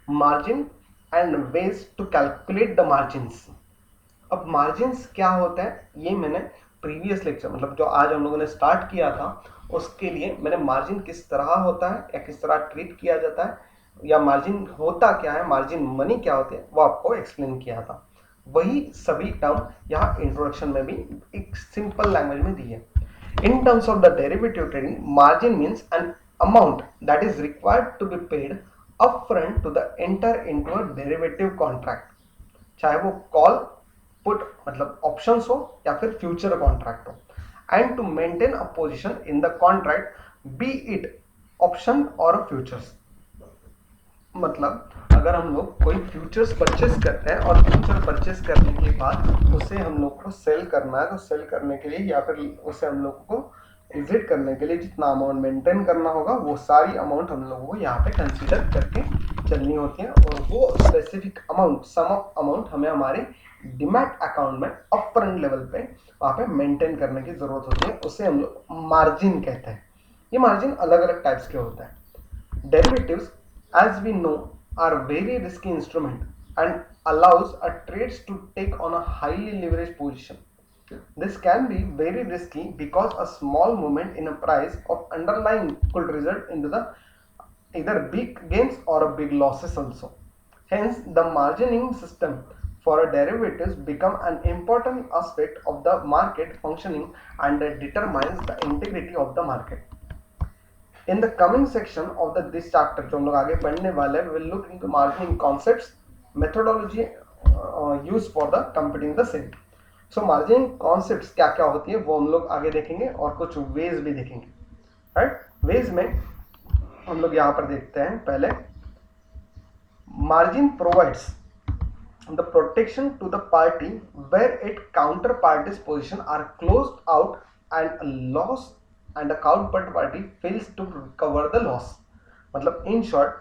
Margin and ways to calculate the margins. अब margins क्या होता है ये मैंने प्रीवियस लेक्चर मतलब जो आज हम लोगों ने स्टार्ट किया था उसके लिए मैंने मार्जिन किस तरह होता है या किस तरह ट्रीट किया जाता है या मार्जिन होता क्या है, मार्जिन मनी क्या होती है, वो आपको एक्सप्लेन किया था। वही सभी टर्म यहाँ इंट्रोडक्शन में भी एक सिंपल लैंग्वेज में दी है। In terms of the derivative trading, margin means an amount that is required to be paid upfront to the enter into a derivative contract, चाहे वो कॉल पुट मतलब ऑप्शंस हो या फिर फ्यूचर कॉन्ट्रैक्ट हो, and to maintain a position in the contract be it option और futures. मतलब अगर हम लोग कोई फ्यूचर्स परचेस करते हैं और फ्यूचर परचेस करने के बाद उसे हम लोग को सेल करना है, तो सेल करने के लिए या फिर उसे हम लोग को एग्जिट करने के लिए जितना अमाउंट मेंटेन करना होगा वो सारी अमाउंट हम लोगों को यहाँ पे कंसीडर करके चलनी होती है, और वो specific amount sum of amount हमें हमारे डिमैट अकाउंट में अपफ्रंट लेवल पे वहाँ पे मेंटेन करने की जरूरत होती है। उसे हम लोग मार्जिन कहते हैं। ये मार्जिन अलग अलग टाइप्स के होता है। Derivatives as we know are very risky instrument and allows a trades to take on a highly leveraged position. This can be very risky because a small movement in a price of underlying could result into the either big gains or a big losses also. Hence, the margining system for a derivatives become an important aspect of the market functioning and determines the integrity of the market. In the coming section of this chapter जो हम लोग आगे पढ़ने वाले हैं, we will look into margining concepts, methodology used for the computing the same. So margining concepts क्या क्या होती है वो हम लोग आगे देखेंगे और कुछ ways भी देखेंगे, right? ways में हम लोग यहाँ पर देखते हैं पहले margin provides the protection to the party where its counterparty's position are closed out and a loss and a counterparty fails to cover the loss. मतलब in short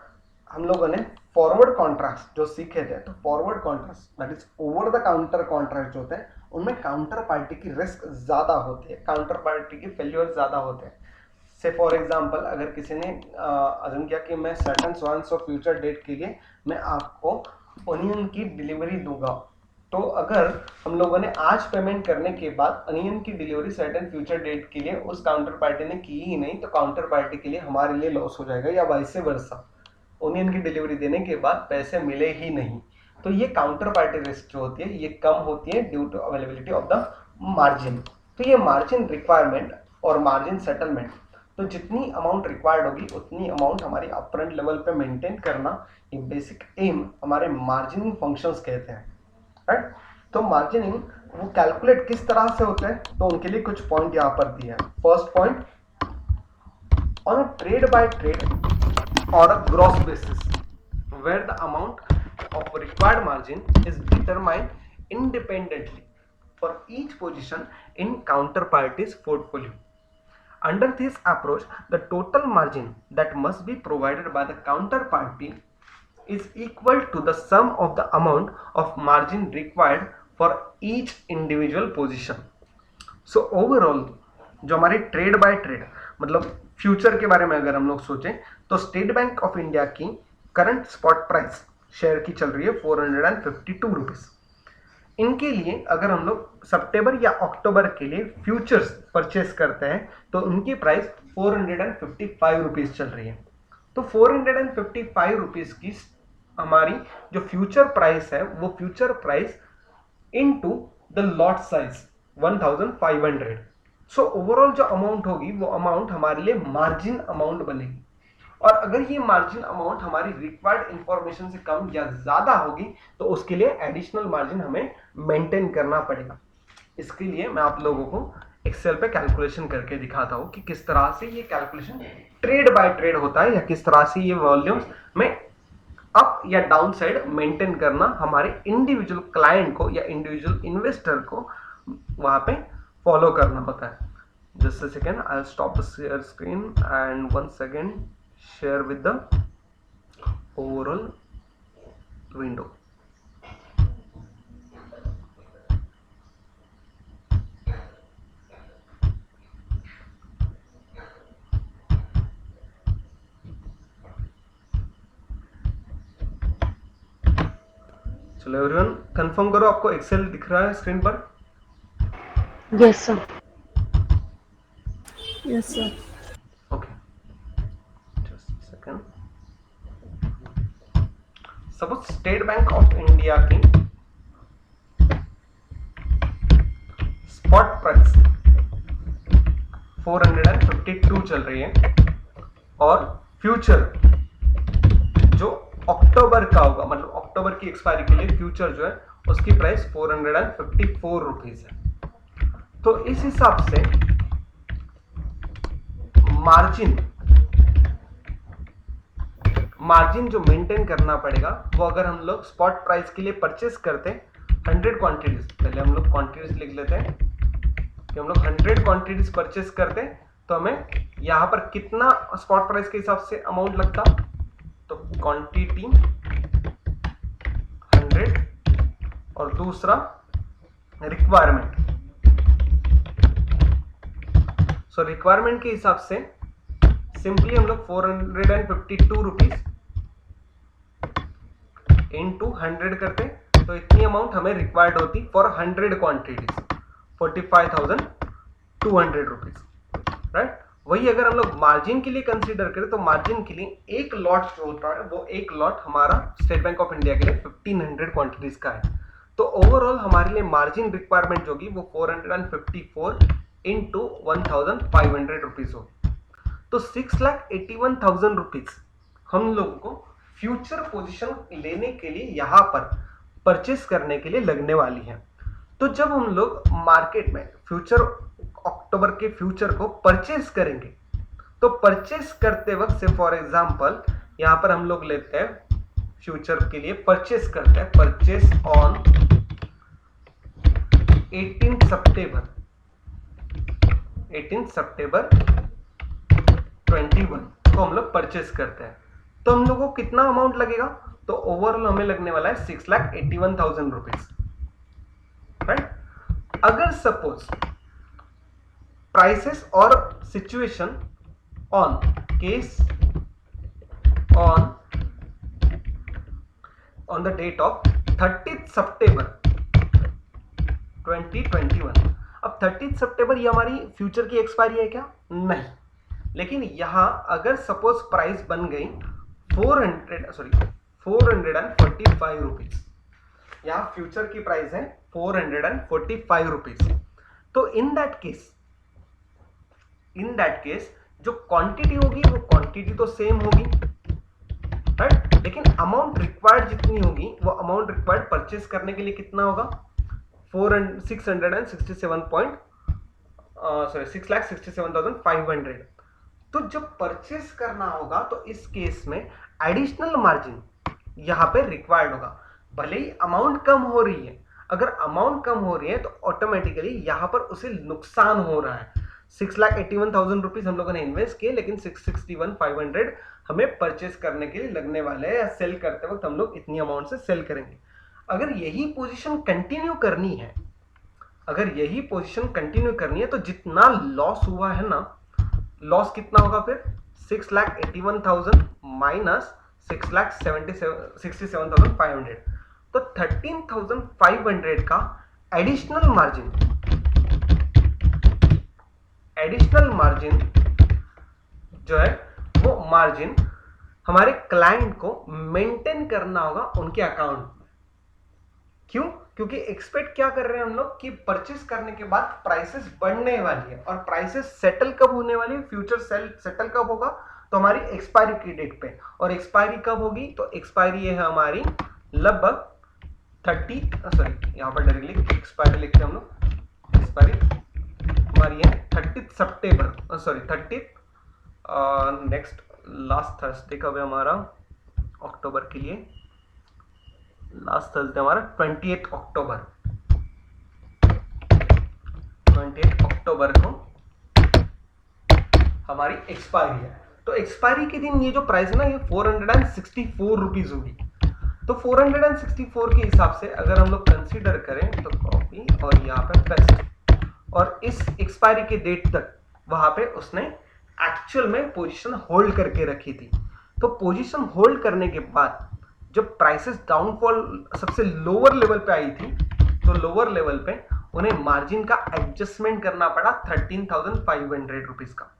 हम लोगों ने फॉरवर्ड कॉन्ट्रैक्ट्स जो सीखे थे, तो forward contracts that is over the counter contract जो होते हैं उनमें काउंटर पार्टी की रिस्क ज्यादा होती है, काउंटर पार्टी की फेल्यूर ज्यादा होते हैं। से फॉर एग्जांपल अगर किसी ने अज्यूम किया कि मैं सर्टेन सॉन्स ऑफ फ्यूचर डेट के लिए मैं आपको ओनियन की डिलीवरी दूंगा, तो अगर हम लोगों ने आज पेमेंट करने के बाद अनियन की डिलीवरी सर्टेन फ्यूचर डेट के लिए उस काउंटर पार्टी ने की ही नहीं, तो काउंटर पार्टी के लिए हमारे लिए लॉस हो जाएगा, या वाइस वर्सा ओनियन की डिलीवरी देने के बाद पैसे मिले ही नहीं। तो ये काउंटर पार्टी रिस्क जो होती है ये कम होती है due to availability of the margin. तो ये मार्जिन रिक्वायरमेंट और मार्जिन सेटलमेंट, तो जितनी अमाउंट रिक्वायर्ड होगी उतनी अमाउंट हमारी अपफ्रंट लेवल पे मेंटेन करना, ये बेसिक एम हमारे मार्जिनिंग फंक्शंस कहते हैं, राइट? तो मार्जिनिंग वो कैलकुलेट किस तरह से होता है, तो उनके लिए कुछ पॉइंट यहाँ पर दिया है। First point, on a trade by trade or a gross basis where the amount of required margin is determined independently for each position in counterparty's portfolio. Under this approach, the total margin that must be provided by the counterparty is equal to the sum of the amount of margin required for each individual position. So overall जो हमारे trade by trade मतलब future के बारे में अगर हम लोग सोचें तो स्टेट बैंक ऑफ इंडिया की करंट स्पॉट प्राइस शेयर की चल रही है 452 रुपीज। इनके लिए अगर हम लोग सितंबर या अक्टूबर के लिए फ्यूचर्स परचेस करते हैं तो उनकी प्राइस 455 रुपीज चल रही है। तो 455 रुपीज की हमारी जो फ्यूचर प्राइस है वो future price into the lot size 1500। So overall जो अमाउंट होगी वो अमाउंट हमारे लिए मार्जिन अमाउंट बनेगी, और अगर ये मार्जिन अमाउंट हमारी रिक्वायर्ड इंफॉर्मेशन से कम या ज्यादा होगी तो उसके लिए एडिशनल मार्जिन हमें मेंटेन करना पड़ेगा। इसके लिए मैं आप लोगों को एक्सेल पे कैलकुलेशन करके दिखाता हूं कि किस तरह से ये कैलकुलेशन ट्रेड बाय ट्रेड होता है, या किस तरह से ये वॉल्यूम्स में अप या डाउन साइड मेंटेन करना हमारे इंडिविजुअल क्लाइंट को या इंडिविजुअल इन्वेस्टर को वहां पे फॉलो करना होता है। Just a second, I will stop the share screen and once again share with the overall window. चलो एवरीवन कंफर्म करो, आपको एक्सेल दिख रहा है स्क्रीन पर? Yes sir. Yes sir. Okay, just second. Suppose state bank of India की spot price 452 चल रही है और फ्यूचर जो अक्टूबर का होगा, मतलब अक्टूबर की एक्सपायरी के लिए फ्यूचर जो है उसकी प्राइस 454 रुपीज है। तो इस हिसाब से मार्जिन जो मेंटेन करना पड़ेगा वो, अगर हम लोग स्पॉट प्राइस के लिए परचेस करते हैं 100 क्वांटिटीज, पहले हम लोग क्वांटिटीज लिख लेते हैं कि हम लोग 100 क्वांटिटीज परचेस करते हैं तो हमें यहां पर कितना स्पॉट प्राइस के हिसाब से अमाउंट लगता, तो क्वांटिटी 100 और दूसरा रिक्वायरमेंट। सो रिक्वायरमेंट के हिसाब से सिंपली हम लोग 452 रुपीज इंटू 100 करते तो इतनी अमाउंट हमें रिक्वायर्ड होती फॉर 100 क्वांटिटीज, 45,200 रुपीज, राइट। वही अगर हम लोग मार्जिन के लिए कंसीडर करें तो मार्जिन के लिए एक लॉट जो होता है वो एक लॉट हमारा स्टेट बैंक ऑफ इंडिया के लिए 1500 क्वांटिटीज का है। तो ओवरऑल हमारे लिए मार्जिन रिक्वायरमेंट जो होगी वो 454 इंटू 1500 रुपीज होगी। तो 6,81,000 रुपीज हम लोगों को फ्यूचर पोजीशन लेने के लिए यहां पर परचेस करने के लिए लगने वाली है। तो जब हम लोग मार्केट में फ्यूचर अक्टूबर के फ्यूचर को परचेस करेंगे तो परचेस करते वक्त से फॉर एग्जांपल यहां पर हम लोग लेते हैं फ्यूचर के लिए परचेस करते हैं, परचेस ऑन 18 सितंबर 21 को हम लोग परचेस करते हैं। तो हम लोगों को कितना अमाउंट लगेगा, तो ओवरऑल हमें लगने वाला है 6,81,000 रुपीज, राइट। अगर सपोज प्राइसेस और situation on case on the date of 30 सितंबर 2021। अब 30 सितंबर ये हमारी फ्यूचर की एक्सपायरी है क्या? नहीं, लेकिन यहां अगर सपोज प्राइस बन गई 445 रुपीज, यहां फ्यूचर की प्राइस है 445 रुपीज। तो इन दैट केस जो क्वांटिटी होगी वो क्वांटिटी तो सेम होगी, राइट, लेकिन अमाउंट रिक्वायर्ड जितनी होगी वो अमाउंट रिक्वायर्ड परचेस करने के लिए कितना होगा, 667,500। तो जब परचेस करना होगा तो इस केस में एडिशनल मार्जिन यहां पे रिक्वायर्ड होगा। भले ही अमाउंट कम हो रही है, अगर अमाउंट कम हो रही है तो ऑटोमेटिकली यहां पर उसे नुकसान हो रहा है। 6,81,000 रुपीज हम लोगों ने इन्वेस्ट किए, लेकिन 661,500 हमें परचेस करने के लिए लगने वाले हैं, या सेल करते वक्त हम लोग इतनी अमाउंट से सेल करेंगे। अगर यही पोजीशन कंटिन्यू करनी है, तो जितना लॉस हुआ है ना, लॉस कितना होगा फिर 6,81,000 माइनस 6,67,500, तो 13,500 का एडिशनल मार्जिन जो है वो मार्जिन हमारे क्लाइंट को मेंटेन करना होगा उनके अकाउंट में। क्यों? क्योंकि एक्सपेक्ट क्या कर रहे हैं हम लोग कि परचेस करने के बाद प्राइसेस बढ़ने वाली है, और प्राइसेस सेटल कब होने वाली है, फ्यूचर सेटल कब होगा, तो हमारी एक्सपायरी की डेट पे। और एक्सपायरी कब होगी, तो एक्सपायरी है हमारी लगभग 30, यहां पर डायरेक्टली एक्सपायरी लिखते हैं हम लोग, एक्सपायरी हमारी है 30 सितंबर, नेक्स्ट लास्ट थर्सडे कब है हमारा अक्टूबर के लिए, लास्ट थर्सडे हमारा 28 अक्टूबर को हमारी एक्सपायरी है। तो एक्सपायरी के दिन ये जो प्राइस है ना, ये 464 रुपीज होगी। तो 464 के हिसाब से अगर हम लोग कंसीडर करें तो कॉपी और यहाँ पे पेस्ट, और इस एक्सपायरी के डेट तक वहां पे उसने एक्चुअल में पोजीशन होल्ड करके रखी थी। तो पोजीशन होल्ड करने के बाद जब प्राइसेस डाउनफॉल सबसे लोअर लेवल पे आई थी, तो लोअर लेवल पे उन्हें मार्जिन का एडजस्टमेंट करना पड़ा 13,500 रुपीज का।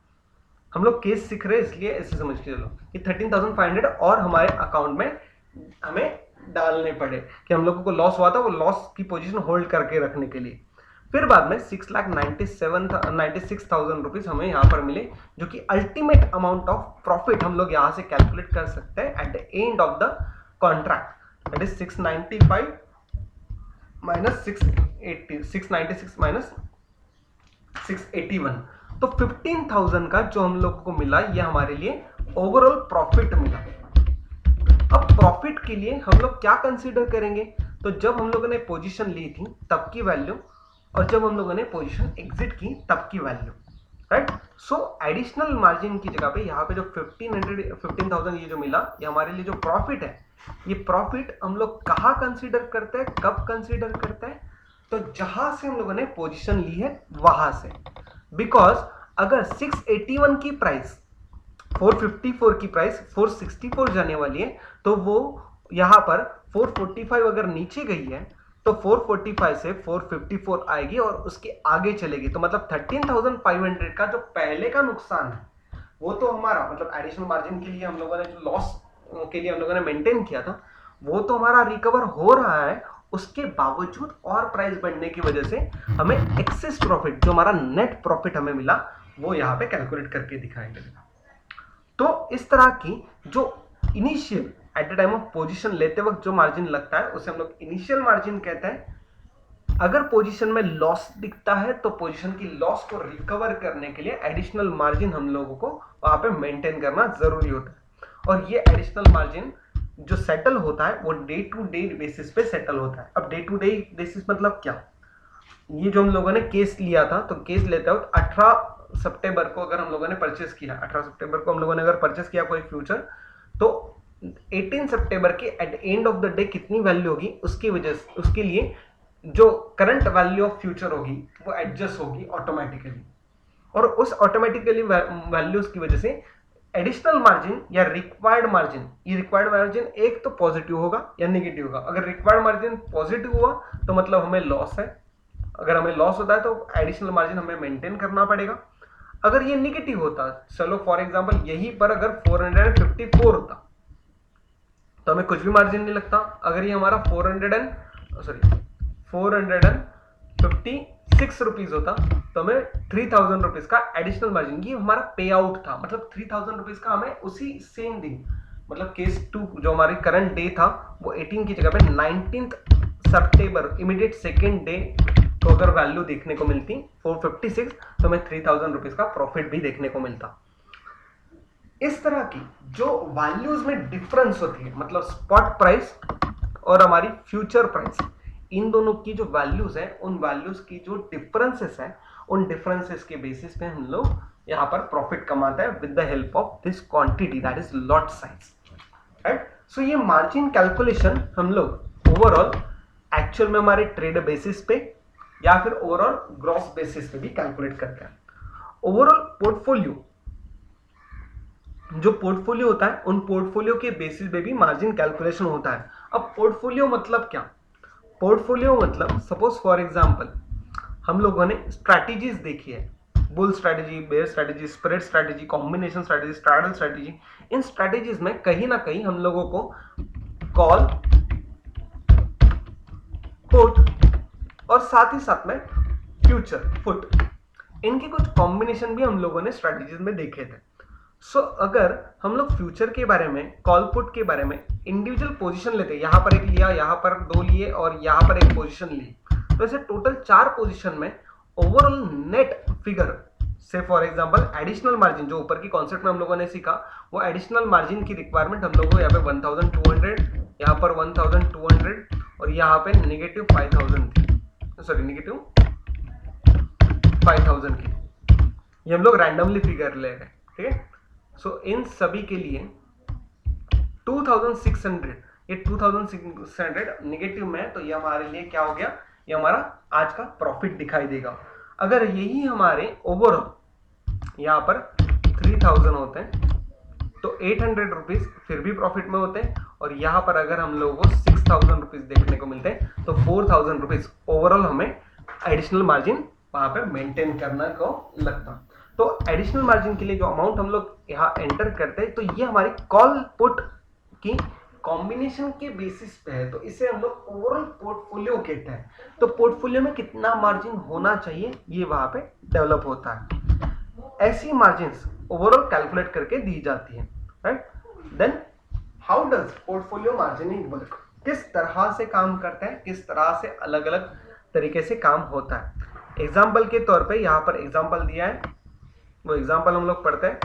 हम लोग केस सीख रहे हैं इसलिए ऐसे समझ के चलो कि 13,500 और हमारे अकाउंट में हमें डालने पड़े कि हम लोगों को लॉस हुआ था, वो लॉस की पोजीशन होल्ड करके रखने के लिए। फिर बाद में 6,96,000 रुपीज हमें यहाँ पर मिले, जो कि अल्टीमेट अमाउंट ऑफ प्रॉफिट हम लोग यहाँ से कैलकुलेट कर सकते हैं at the end of the contract. That is 695 minus 696 minus 681। तो 15,000 का जो हम लोग को मिला, ये हमारे लिए ओवरऑल प्रॉफिट मिला। अब प्रॉफिट के लिए हम लोग क्या कंसीडर करेंगे, तो जब हम लोगों ने पोजीशन ली थी तब की वैल्यू और जब हम लोगों ने पोजीशन एग्जिट की तब की वैल्यू, राइट। सो एडिशनल मार्जिन की जगह पे यहाँ पे जो 15,000 ये जो मिला, ये हमारे लिए जो प्रॉफिट है, ये प्रॉफिट हम लोग कहाँ कंसीडर करते हैं, कब कंसीडर करते हैं, तो जहां से हम लोगों ने पोजीशन ली है वहां से। बिकॉज अगर 681 की प्राइस 454 की प्राइस 464 जाने वाली है, तो वो यहां पर 445 अगर नीचे गई है तो 445 से 454 आएगी और उसके आगे चलेगी। तो मतलब 13,500 का जो पहले का नुकसान है वो तो हमारा मतलब एडिशनल मार्जिन के लिए हम लोगों ने जो लॉस के लिए हम लोगों ने मेंटेन किया था वो तो हमारा रिकवर हो रहा है। उसके बावजूद और प्राइस बढ़ने की वजह से हमें एक्सेस प्रॉफिट, जो हमारा नेट प्रॉफिट हमें मिला, वो यहाँ पे कैलकुलेट करके दिखाएंगे। तो इस तरह की जो initial at the time of position लेते वक्त जो मार्जिन लगता है उसे हम लोग इनिशियल मार्जिन कहते हैं। अगर पोजीशन में लॉस दिखता है तो पोजीशन की लॉस को रिकवर करने के लिए एडिशनल मार्जिन हम लोगों को वहां पे मेंटेन करना जरूरी होता है। और ये एडिशनल मार्जिन जो सेटल होता है वो डे टू डे बेसिस पे सेटल होता है। अब डे टू डे बेसिस मतलब क्या, ये जो हम लोगों ने केस लिया था, तो केस लेते वक्त 18 सितंबर को अगर हम लोगों ने परचेस किया, 18 सितंबर को हम लोगों ने अगर परचेस किया कोई फ्यूचर, तो 18 सितंबर के at end of the day कितनी वैल्यू होगी उसकी वजह से, उसके लिए जो करंट वैल्यू ऑफ फ्यूचर होगी वो एडजस्ट होगी ऑटोमेटिकली। और उस ऑटोमेटिकली वैल्यूज की वजह से एडिशनल मार्जिन या रिक्वायर्ड मार्जिन, ये रिक्वायर्ड मार्जिन एक तो पॉजिटिव होगा या नेगेटिव होगा। अगर रिक्वायर्ड मार्जिन पॉजिटिव हुआ तो मतलब हमें लॉस है, अगर हमें लॉस होता है तो एडिशनल मार्जिन हमें मेंटेन करना पड़ेगा। अगर ये नेगेटिव होता, चलो फॉर एग्जांपल यहीं पर अगर 454 होता तो हमें कुछ भी मार्जिन नहीं लगता। अगर ये हमारा 456 रुपीज होता तो हमें 3,000 रुपीज का एडिशनल मार्जिन, ये हमारा पे आउट था। मतलब 3,000 रुपीज का हमें उसी सेम दिन, मतलब केस 2 जो हमारी करंट डे था वो 18 की जगह पे 19 सितंबर इमीडिएट सेकेंड डे को अगर वैल्यू देखने को मिलती 456 तो हमें 3,000 रुपीज का प्रॉफिट भी देखने को मिलता। इस तरह की जो वैल्यूज में डिफरेंस होती है, मतलब स्पॉट प्राइस और हमारी फ्यूचर प्राइस, इन दोनों की जो वैल्यूज है, उन वैल्यूज की जो डिफरेंसेस है, उन डिफरेंसेस के बेसिस पे हम लोग यहाँ पर प्रॉफिट कमाते हैं with the help of this quantity, that is lot size, right. So ये मार्जिन कैलकुलेशन हम लोग ओवरऑल एक्चुअल में हमारे ट्रेड बेसिस पे या फिर ओवरऑल ग्रॉस बेसिस पे भी कैलकुलेट करते हैं। ओवरऑल पोर्टफोलियो, जो पोर्टफोलियो होता है उन पोर्टफोलियो के बेसिस पे भी मार्जिन कैलकुलेशन होता है। अब पोर्टफोलियो मतलब क्या, पोर्टफोलियो मतलब सपोज फॉर एग्जांपल हम लोगों ने स्ट्रैटेजीज देखी है, bull strategy, bear strategy, spread strategy, combination strategy, straddle strategy. इन स्ट्रैटेजीज में कहीं ना कहीं हम लोगों को कॉल, पुट और साथ ही साथ में फ्यूचर, फुट, इनके कुछ कॉम्बिनेशन भी हम लोगों ने स्ट्रैटेजीज में देखे थे। सो अगर हम लोग फ्यूचर के बारे में, कॉल पुट के बारे में इंडिविजुअल पोजीशन लेते, यहां पर एक लिया, यहां पर 2 लिए और यहां पर एक पोजीशन ली, तो ऐसे टोटल 4 पोजीशन में ओवरऑल नेट फिगर से फॉर एग्जांपल एडिशनल मार्जिन, जो ऊपर की कॉन्सेप्ट में हम लोगों ने सीखा, वो एडिशनल मार्जिन की रिक्वायरमेंट हम लोगों को यहाँ पे 1200, यहाँ पर 1200 और यहाँ पे नेगेटिव 5,000 थी, सॉरी नेगेटिव 5,000 की। ये हम लोग रैंडमली फिगर ले रहे हैं, ठीक है। सो इन सभी के लिए 2,600, ये 2,600 नेगेटिव में, तो ये हमारे लिए क्या हो गया, ये हमारा आज का प्रॉफिट दिखाई देगा। अगर यही हमारे ओवरऑल यहाँ पर 3,000 होते हैं तो 800 रुपीज फिर भी प्रॉफिट में होते हैं, और यहाँ पर अगर हम लोगों को 6000 रुपीज देखने को मिलते हैं तो 4000 रुपीज ओवरऑल हमें एडिशनल मार्जिन वहां पर मेंटेन करना को लगता। तो एडिशनल मार्जिन के लिए जो अमाउंट हम लोग यहाँ एंटर करते हैं, तो ये हमारी कॉल पुट की कॉम्बिनेशन के बेसिस पे है, तो इसे हम लोग ओवरऑल पोर्टफोलियो कहते हैं। तो पोर्टफोलियो में कितना मार्जिन होना चाहिए ये वहां पे डेवलप होता है। ऐसी मार्जिन्स ओवरऑल कैलकुलेट करके दी जाती है, right. Then how does portfolio margining work, किस तरह से काम करता है, किस तरह से अलग अलग तरीके से काम होता है। एग्जाम्पल के तौर पे यहाँ पर एग्जाम्पल दिया है, वो एग्जाम्पल हम लोग पढ़ते हैं।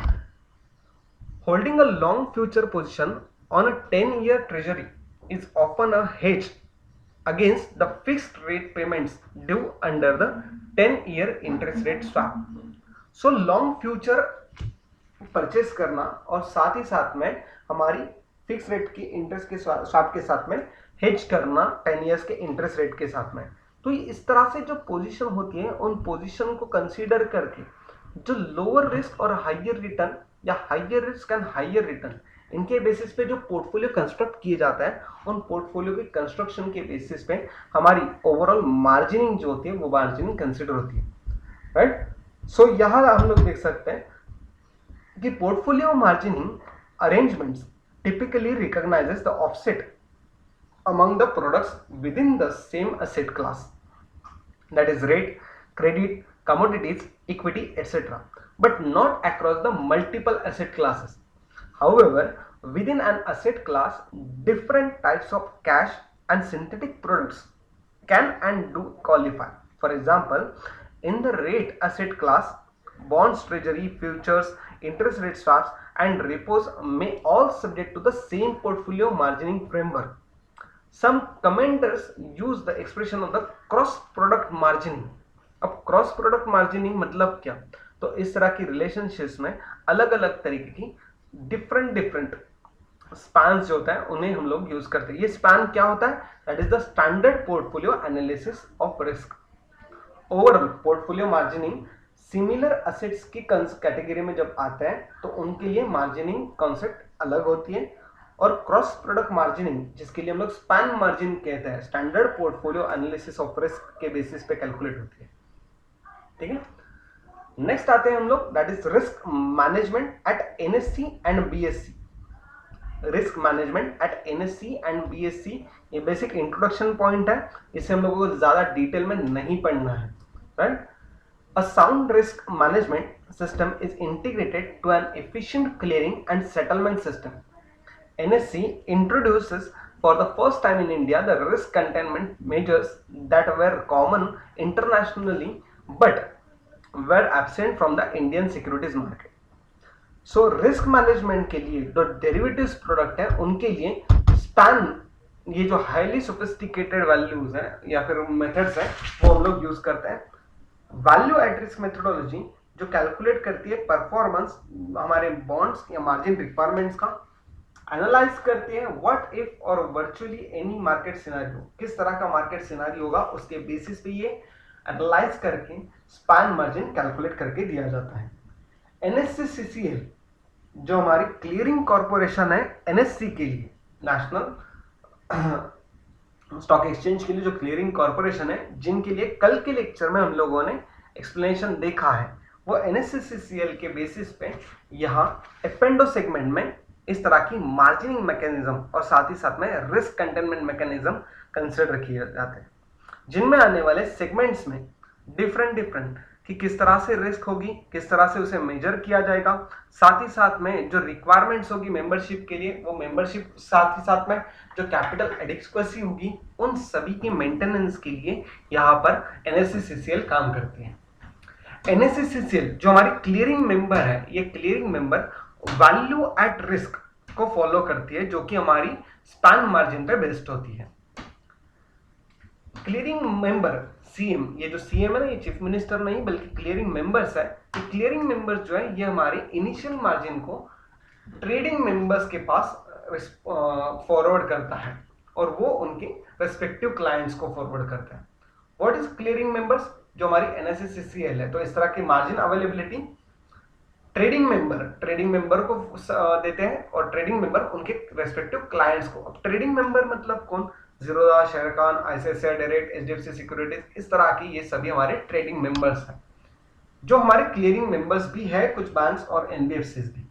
Holding a long future position on a 10-year treasury is often a hedge against the fixed rate payments due under the 10-year interest rate swap. So long future purchase करना और साथ ही साथ में हमारी फिक्स रेट की interest के swap के साथ में हेज करना 10 इयर्स के इंटरेस्ट रेट के साथ में। तो इस तरह से जो पोजीशन होती है उन पोजीशन को कंसीडर करके जो लोअर रिस्क और हाइयर रिटर्न या higher risk and higher return, इनके बेसिस पे जो पोर्टफोलियो कंस्ट्रक्ट किए जाता है, उन पोर्टफोलियो के कंस्ट्रक्शन के बेसिस पे हमारी ओवरऑल मार्जिनिंग जो होती है वो मार्जिनिंग कंसिडर होती है, राइट। सो यहां हम लोग देख सकते हैं कि portfolio margining arrangements typically recognises the offset among the products within the same asset class, that is rate, credit, commodities, equity, etc., but not across the multiple asset classes. However, within an asset class, different types of cash and synthetic products can and do qualify. For example, in the rate asset class, bonds, treasury, futures, interest rate swaps, and repos may all subject to the same portfolio margining framework. Some commenters use the expression of the cross product margining. अब cross product मार्जिनिंग मतलब क्या, तो इस तरह की relationships में अलग अलग तरीके की डिफरेंट स्पैन्स जो होता है उन्हें हम लोग यूज करते हैं। ये स्पैन क्या होता है, that is the standard portfolio analysis of risk. Overall portfolio margining similar assets की कैटेगरी में जब आते हैं तो उनके लिए मार्जिनिंग कॉन्सेप्ट अलग होती है, और क्रॉस प्रोडक्ट मार्जिनिंग जिसके लिए हम लोग स्पैन मार्जिन कहते हैं, standard portfolio analysis of risk के बेसिस पे कैलकुलेट होती है, ठीक है। नेक्स्ट आते हैं हम लोग, that is risk management eight NSC and BSc. Risk management eight NSC and BSc, ये बेसिक इंट्रोडक्शन पॉइंट है, इसे हम लोगों को ज्यादा डिटेल में नहीं पढ़ना है, right. A sound risk management system is integrated to an efficient clearing and settlement system. NSC introduces for the first time in India the risk containment measures that were common internationally but were absent from the Indian securities market. So risk management के लिए जो derivatives product है उनके लिए span, ये जो highly sophisticated values है या फिर methods है वो हम लोग यूज करते हैं। वैल्यू एट रिस्क मेथोडोलॉजी जो कैलकुलेट करती है परफॉर्मेंस हमारे बॉन्ड्स या मार्जिन रिक्वायरमेंट्स का, एनालाइज करती है व्हाट इफ और वर्चुअली एनी मार्केट सिनेरियो, किस तरह का मार्केट सिनेरियो होगा उसके बेसिस पे ये एनालाइज करके स्पैन मार्जिन कैलकुलेट करके दिया जाता है। एनएससीसीसीएल जो हमारी क्लियरिंग कॉर्पोरेशन है एनएससी के लिए, नेशनल स्टॉक एक्सचेंज के लिए जो क्लियरिंग कॉर्पोरेशन है, जिनके लिए कल के लेक्चर में हम लोगों ने एक्सप्लेनेशन देखा है, वो एनएससीसीएल के बेसिस पे यहाँ एपेंडो सेगमेंट में इस तरह की मार्जिनिंग मैकेनिज्म और साथ ही साथ में रिस्क कंटेनमेंट मैकेनिज्म कंसिडर किए जाते हैं, जिनमें आने वाले सेगमेंट्स में डिफरेंट कि किस तरह से रिस्क होगी, किस तरह से उसे मेजर किया जाएगा, साथ ही साथ में जो रिक्वायरमेंट्स होगी मेंबरशिप के लिए, वो मेंबरशिप साथ ही साथ में जो कैपिटल एडिक्वेसी होगी, उन सभी के मेंटेनेंस के लिए यहाँ पर एनएससीसीएल काम करती है। एनएससीसीएल जो हमारी क्लियरिंग मेंबर है, ये clearing member value at risk को फॉलो करती है, जो कि हमारी स्पैन मार्जिन पे बेस्ड होती है। क्लियरिंग मेंबर सीएम, ये जो सीएम है ना, ये चीफ मिनिस्टर नहीं बल्कि क्लियरिंग मेंबर्स है। ये क्लियरिंग मेंबर्स जो है ये हमारे इनिशियल मार्जिन को ट्रेडिंग मेंबर्स के पास फॉरवर्ड करता है और वो उनके रेस्पेक्टिव क्लाइंट्स को फॉरवर्ड करता है। व्हाट इज क्लियरिंग मेंबर्स, जो हमारी एनएससीसीएल है, तो इस तरह की मार्जिन अवेलेबिलिटी ट्रेडिंग मेंबर को देते हैं और ट्रेडिंग मेंबर उनके रेस्पेक्टिव क्लाइंट्स को। अब ट्रेडिंग मेंबर मतलब कौन? Zerodha, share Khan, ICICI direct, HDFC securities, इस तरह की ये सभी हमारे ट्रेडिंग मेंबर्स हैं, जो हमारे क्लियरिंग मेंबर्स भी है कुछ बैंक्स और एनबीएफसीज भी।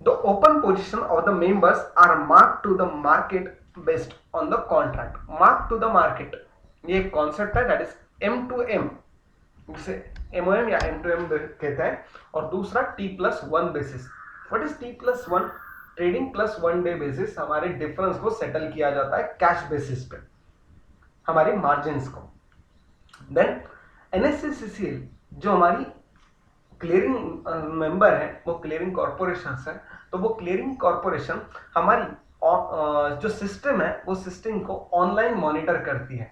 The open position of the members are mark to the market based on the contract. Mark to the market ये एक कॉन्सेप्ट है, that is M to M, जिसे एमओएम या एम टू एम कहते हैं, और दूसरा T+1 बेसिस। What is T+1? Trading plus 1 day basis हमारे डिफरेंस को सेटल किया जाता है कैश बेसिस पे, हमारी मार्जिन्स को। देन NSE-CCL जो हमारी क्लियरिंग मेंबर है, वो क्लियरिंग कॉर्पोरेशन है, तो वो क्लियरिंग कॉर्पोरेशन हमारी जो सिस्टम है वो सिस्टम को ऑनलाइन मॉनिटर करती है।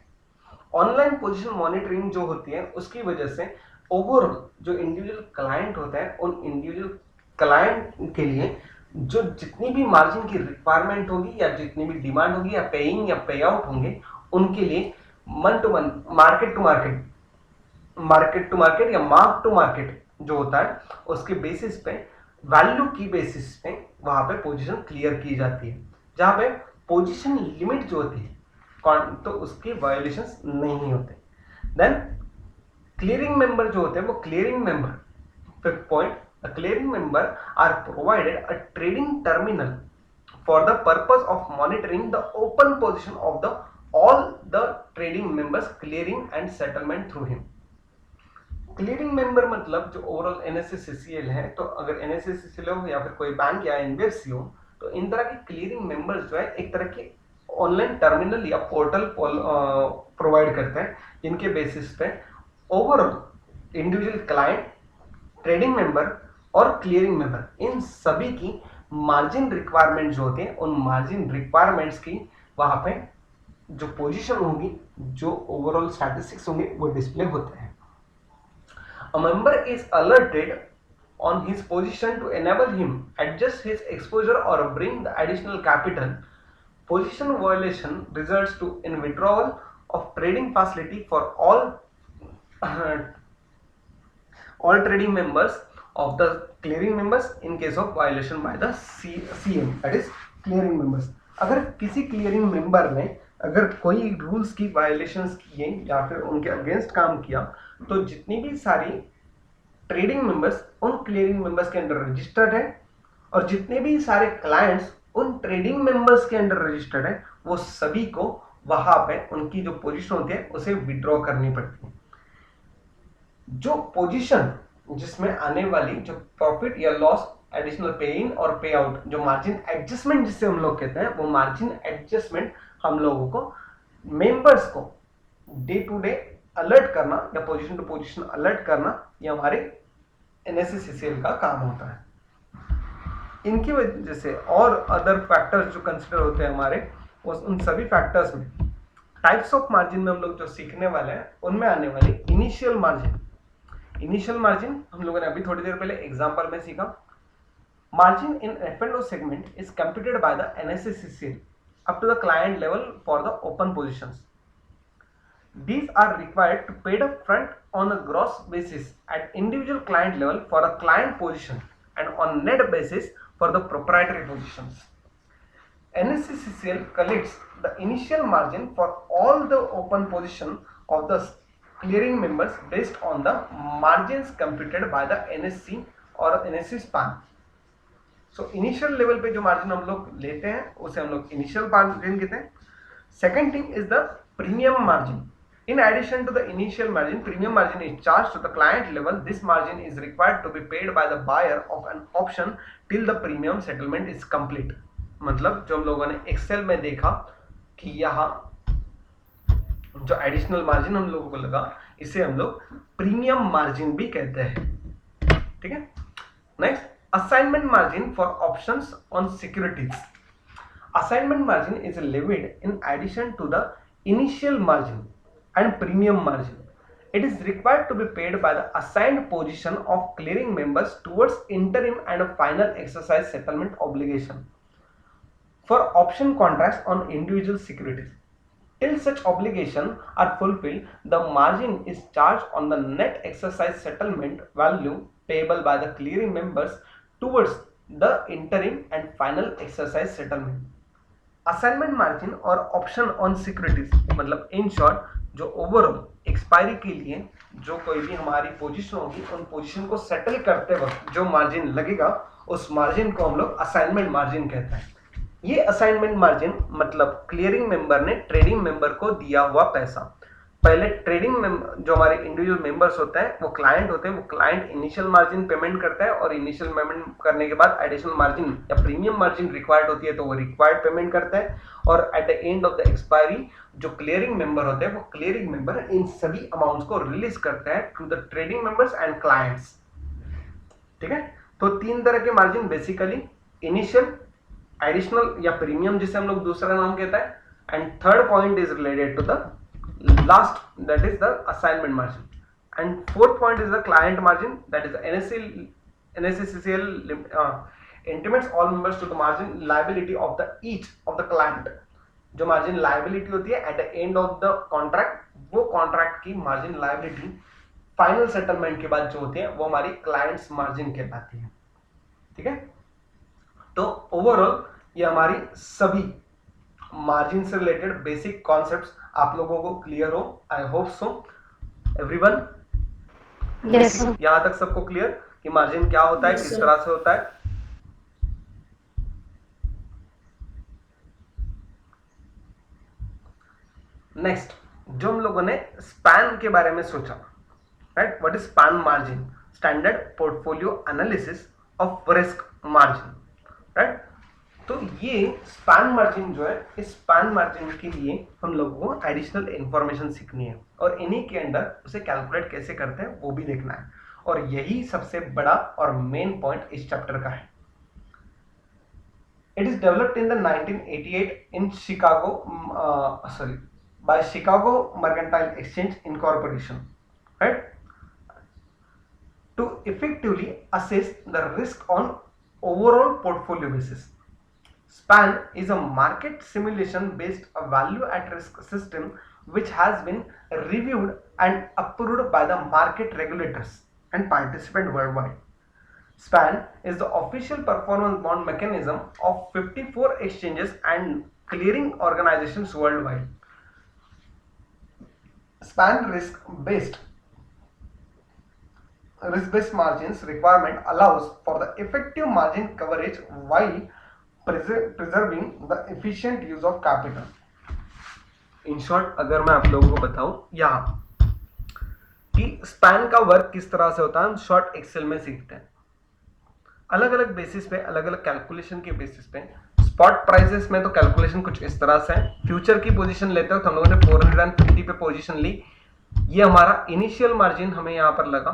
ऑनलाइन पोजीशन मॉनिटरिंग जो होती है उसकी वजह से ओवरऑल जो इंडिविजुअल क्लाइंट होता है, उन इंडिविजुअल क्लाइंट के लिए जो जितनी भी मार्जिन की रिक्वायरमेंट होगी या जितनी भी डिमांड होगी या पेइंग या पे आउट होंगे, उनके लिए month to month, market to market या मार्क टू मार्केट जो होता है उसके बेसिस पे, वैल्यू की बेसिस पे वहां पे पोजीशन क्लियर की जाती है, जहां पे पोजीशन लिमिट जो होती है तो उसके वायोलेशंस नहीं होते। देन क्लियरिंग मेंबर जो होते हैं वो clearing member, fifth point, a clearing member are provided a trading terminal for the purpose of monitoring the open position of the all the trading members clearing and settlement through him। Clearing member मतलब जो overall NSE-CCL है, तो अगर NSE-CCL हो या फिर कोई bank या एनबीएफसी हो, तो इन तरह के क्लियरिंग मेंबर्स जो है एक तरह के ऑनलाइन टर्मिनल या पोर्टल प्रोवाइड करते हैं, जिनके बेसिस पे overall individual client, trading member और क्लियरिंग मेंबर इन सभी की मार्जिन रिक्वायरमेंट जो होते हैं, उन मार्जिन रिक्वायरमेंट्स की वहां पे जो पोजीशन होगी, जो ओवरऑल स्टैटिस्टिक्स होंगे, वो डिस्प्ले होते हैं। A member is alerted on his position to enable him adjust his exposure or bring the additional capital. Position violation results to in withdrawal of trading facility for all trading members of the clearing members in case of violation by the CM, that is clearing members। अगर किसी clearing member ने अगर कोई rules की violations किए या फिर उनके अगेंस्ट काम किया, तो जितनी भी सारी ट्रेडिंग मेंबर्स उन क्लियरिंग मेंबर्स के अंडर रजिस्टर्ड है, और जितने भी सारे क्लाइंट्स उन ट्रेडिंग मेंबर्स के अंडर रजिस्टर्ड है, वो सभी को वहां पे उनकी जो पोजीशन होती है उसे विड्रॉ करनी पड़ती है। जो पोजीशन जिसमें आने वाली जो प्रॉफिट या लॉस, एडिशनल पे इन और पे आउट, जो मार्जिन एडजस्टमेंट जिसे हम लोग कहते हैं, वो मार्जिन एडजस्टमेंट हम लोगों को मेंबर्स को डे टू डे अलर्ट करना या पोजीशन टू पोजीशन अलर्ट करना, ये हमारे NSE-CCL का काम होता है। इनकी वजह से और अदर फैक्टर्स जो कंसिडर होते हैं हमारे, उन सभी फैक्टर्स में टाइप्स ऑफ मार्जिन में हम लोग जो सीखने वाले हैं, उनमें आने वाली इनिशियल मार्जिन। इनिशियल मार्जिन हम लोगों ने अभी थोड़ी देर पहले एग्जांपल में सीखा। Margin in F&O segment is computed by the NSE-CCL up to the client level for the open positions. These are required to paid up front on a gross basis at individual client level for a client position and on net basis for the proprietary positions. NSE-CCL collects the initial margin for all the open position of the clearing members based on the margins computed by the NSE or NSE span. So initial level पे जो margin हम लोग लेते हैं उसे हम लोग initial margin कहते हैं। Second thing is the premium margin. In addition to the initial margin, premium margin is charged to the client level. This margin is required to be paid by the buyer of an option till the premium settlement is complete. मतलब जो हम लोगों ने Excel में देखा कि यहाँ जो एडिशनल मार्जिन हम लोगों को लगा, इसे हम लोग प्रीमियम मार्जिन भी कहते हैं। ठीक है, next assignment margin for options on securities. Assignment margin is levied in addition to the initial margin and premium margin. It is required to be paid by the assigned position of clearing members towards interim and final exercise settlement obligation for option contracts on individual securities. Till such obligation are fulfilled, the margin is charged on the net exercise settlement value payable by the clearing members towards the interim and final exercise settlement. Assignment margin और option on securities, मतलब in short जो overall expiry के लिए जो कोई भी हमारी position होगी उन पोजीशन को सेटल करते वक्त जो मार्जिन लगेगा उस मार्जिन को हम लोग असाइनमेंट मार्जिन कहते हैं। ये असाइनमेंट मार्जिन मतलब क्लियरिंग मेंबर ने ट्रेडिंग मेंबर को दिया हुआ पैसा। पहले ट्रेडिंग जो हमारे इंडिविजुअल मेंबर्स होते हैं वो क्लाइंट होते हैं, वो क्लाइंट इनिशियल मार्जिन पेमेंट करता है और इनिशियल पेमेंट करने के बाद एडिशनल मार्जिन या प्रीमियम मार्जिन रिक्वायर्ड होती है तो वो रिक्वायर्ड पेमेंट करता है, और at the end of the expiry जो क्लियरिंग मेंबर होते हैं वो क्लियरिंग मेंबर इन सभी अमाउंट्स को रिलीज करता है to the trading members and clients. ठीक है, तो तीन तरह के मार्जिन बेसिकली इनिशियल, एडिशनल या प्रीमियम जिसे हम लोग दूसरा नाम कहता है, and third point is related to the last, that is the assignment margin, and fourth point is the client margin, that is NSCCL intimates all members to the margin liability of the each of the client। जो margin liability होती है at the end of the contract, वो contract की margin liability final settlement के बाद जो होती है वो हमारी clients margin कहलाती है। ठीक है, तो ओवरऑल ये हमारी सभी मार्जिन से रिलेटेड बेसिक कॉन्सेप्ट्स आप लोगों को क्लियर हो। I hope so everyone. Yes, sir. यहां तक सबको क्लियर कि मार्जिन क्या होता है, Yes, किस sir. तरह से होता है। नेक्स्ट जो हम लोगों ने स्पैन के बारे में सोचा, right, what is span margin? Standard portfolio analysis of risk margin, right. तो ये स्पैन मार्जिन जो है, इस स्पैन मार्जिन के लिए हम लोगों को एडिशनल इंफॉर्मेशन सीखनी है और इन्हीं के अंदर उसे कैलकुलेट कैसे करते हैं वो भी देखना है, और यही सबसे बड़ा और मेन पॉइंट इस चैप्टर का है। It is developed in the 1988 in Chicago, by Chicago mercantile exchange incorporation, right, to effectively assess the risk on overall portfolio basis. SPAN is a market simulation based value at risk system which has been reviewed and approved by the market regulators and participants worldwide. SPAN is the official performance bond mechanism of 54 exchanges and clearing organizations worldwide. SPAN risk-based margins requirement allows for the effective margin coverage while preserving the efficient use of capital। In short अगर मैं आप लोगों को बताऊं यहाँ कि span का work किस तरह से होता है, हम शॉर्ट एक्सेल में सीखते हैं। अलग अलग बेसिस पे, अलग अलग कैलकुलेशन के बेसिस पे, स्पॉट प्राइसेस में तो कैलकुलेशन कुछ इस तरह से है। फ्यूचर की पोजीशन लेते हो तो हम लोगों ने 450 पे पोजीशन ली, ये हमारा इनिशियल मार्जिन हमें यहाँ पर लगा।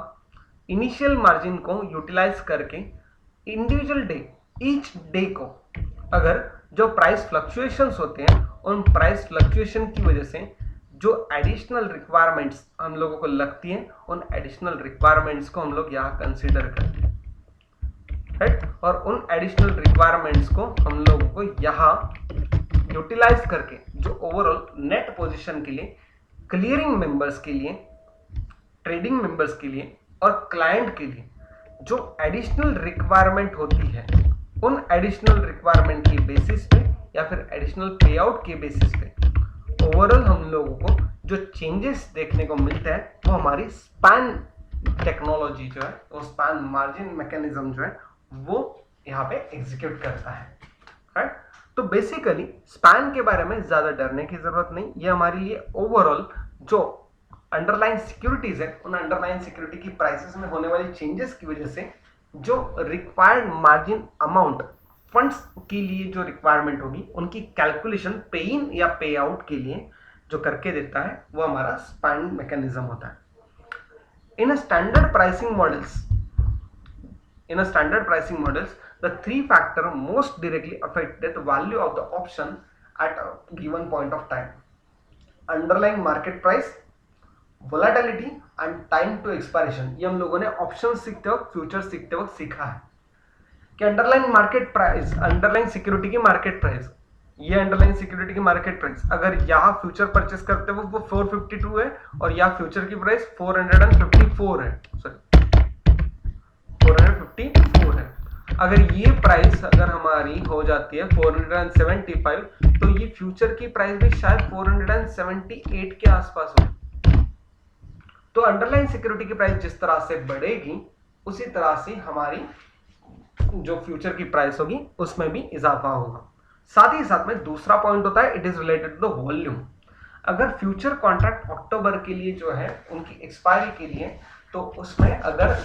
इनिशियल मार्जिन को यूटिलाइज करके इंडिविजुअल डे, ईच डे को अगर जो प्राइस फ्लक्चुएशंस होते हैं उन प्राइस फ्लक्चुएशन की वजह से जो एडिशनल रिक्वायरमेंट्स हम लोगों को लगती हैं उन एडिशनल रिक्वायरमेंट्स को हम लोग यहाँ कंसीडर करते हैं, राइट, और उन एडिशनल रिक्वायरमेंट्स को हम लोगों को यहाँ यूटिलाइज करके जो ओवरऑल नेट पोजीशन के लिए, क्लियरिंग मेंबर्स के लिए, ट्रेडिंग मेंबर्स के लिए और क्लाइंट के लिए जो एडिशनल रिक्वायरमेंट होती है उन एडिशनल रिक्वायरमेंट की बेसिस पे या फिर एडिशनल पे आउट के बेसिस पे ओवरऑल हम लोगों को जो चेंजेस देखने को मिलता है वो हमारी स्पैन टेक्नोलॉजी जो है, वो स्पैन मार्जिन मैकेनिज्म जो है वो यहाँ पे एग्जीक्यूट करता है, राइट। तो बेसिकली स्पैन के बारे में ज्यादा डरने की जरूरत नहीं, ये हमारे लिए ओवरऑल जो अंडरलाइन सिक्योरिटीज है उन अंडरलाइन सिक्योरिटी की प्राइसेस में होने वाली चेंजेस की वजह से जो रिक्वायर्ड मार्जिन अमाउंट फंड्स के लिए जो रिक्वायरमेंट होगी उनकी कैलकुलेशन पे इन या पे आउट के लिए जो करके देता है वो हमारा स्पैन मैकेनिज्म होता है। In standard pricing models the three factor most directly affect the value of the option at a given point of time: underlying market price, volatility and time to expiration. ये हम लोगों ने option सीखते वक्त, future सीखते वक्त सीखा है कि underline market price, underline security की मार्केट प्राइस ये अंडरलाइन सिक्योरिटी की मार्केट प्राइस, अगर यहाँ फ्यूचर परचेस करते हो वो 452 है और यहाँ फ्यूचर की प्राइस 454 है, सॉरी 454 है। अगर ये प्राइस अगर हमारी हो जाती है 475, तो ये फ्यूचर की प्राइस भी शायद 478 के आसपास हो। तो अंडरलाइन सिक्योरिटी की प्राइस जिस तरह से बढ़ेगी उसी तरह से हमारी जो फ्यूचर की प्राइस होगी उसमें भी इजाफा होगा। साथ ही साथ में दूसरा पॉइंट होता है, it is related to the volume. अगर फ्यूचर कॉन्ट्रैक्ट अक्टूबर के लिए जो है उनकी एक्सपायरी के लिए, तो उसमें अगर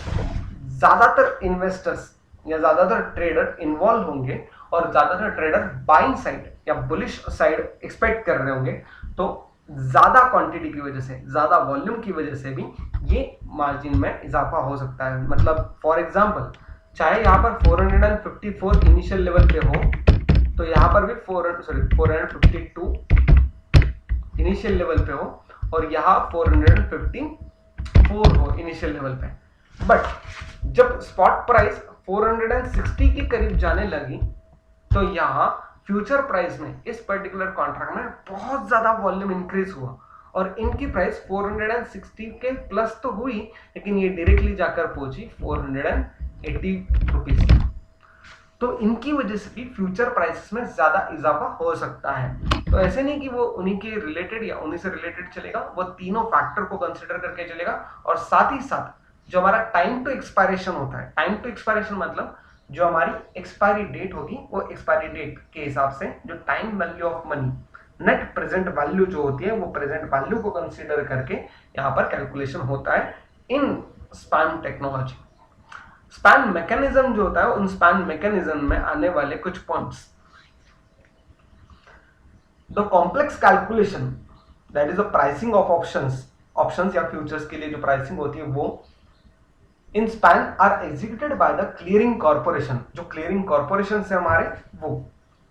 ज्यादातर इन्वेस्टर्स या ज्यादातर ट्रेडर इन्वॉल्व होंगे और ज्यादातर ट्रेडर बाइंग साइड या बुलिश साइड एक्सपेक्ट कर रहे होंगे, तो ज्यादा क्वांटिटी की वजह से, ज्यादा वॉल्यूम की वजह से भी ये मार्जिन में इजाफा हो सकता है। मतलब फॉर एग्जांपल, चाहे यहाँ पर 454 इनिशियल लेवल पे हो, तो यहाँ पर भी 452 इनिशियल लेवल पे हो और यहाँ 454 हो इनिशियल लेवल पे। बट जब स्पॉट प्राइस 460 के करीब जाने लगी, तो यहाँ फ्यूचर प्राइस में इस पर्टिकुलर कॉन्ट्रैक्ट में बहुत ज्यादा वॉल्यूम इंक्रीज हुआ और इनकी प्राइस 460 के प्लस तो हुई, लेकिन ये डायरेक्टली जाकर पहुंची 480 रुपीज। तो इनकी वजह से भी फ्यूचर प्राइसेस में ज्यादा इजाफा हो सकता है। तो ऐसे नहीं कि वो उन्हीं के रिलेटेड या उन्हीं से रिलेटेड चलेगा, वो तीनों फैक्टर को कंसिडर करके चलेगा। और साथ ही साथ जो हमारा टाइम टू एक्सपायरेशन होता है, टाइम टू एक्सपायरेशन मतलब जो हमारी एक्सपायरी डेट होगी, वो एक्सपायरी डेट के हिसाब से जो time value of money, net present value जो होती है, वो प्रेजेंट वैल्यू को कंसीडर करके यहाँ पर कैलकुलेशन होता है इन स्पैन टेक्नोलॉजी। स्पैन मैकेनिज्म जो होता है, उन स्पैन मैकेनिज्म में आने वाले कुछ points. The complex calculation, that is the pricing of options या फ्यूचर्स के लिए जो प्राइसिंग होती है, वो in span are executed by the clearing corporation. जो क्लियरिंग कॉर्पोरेशन है हमारे, वो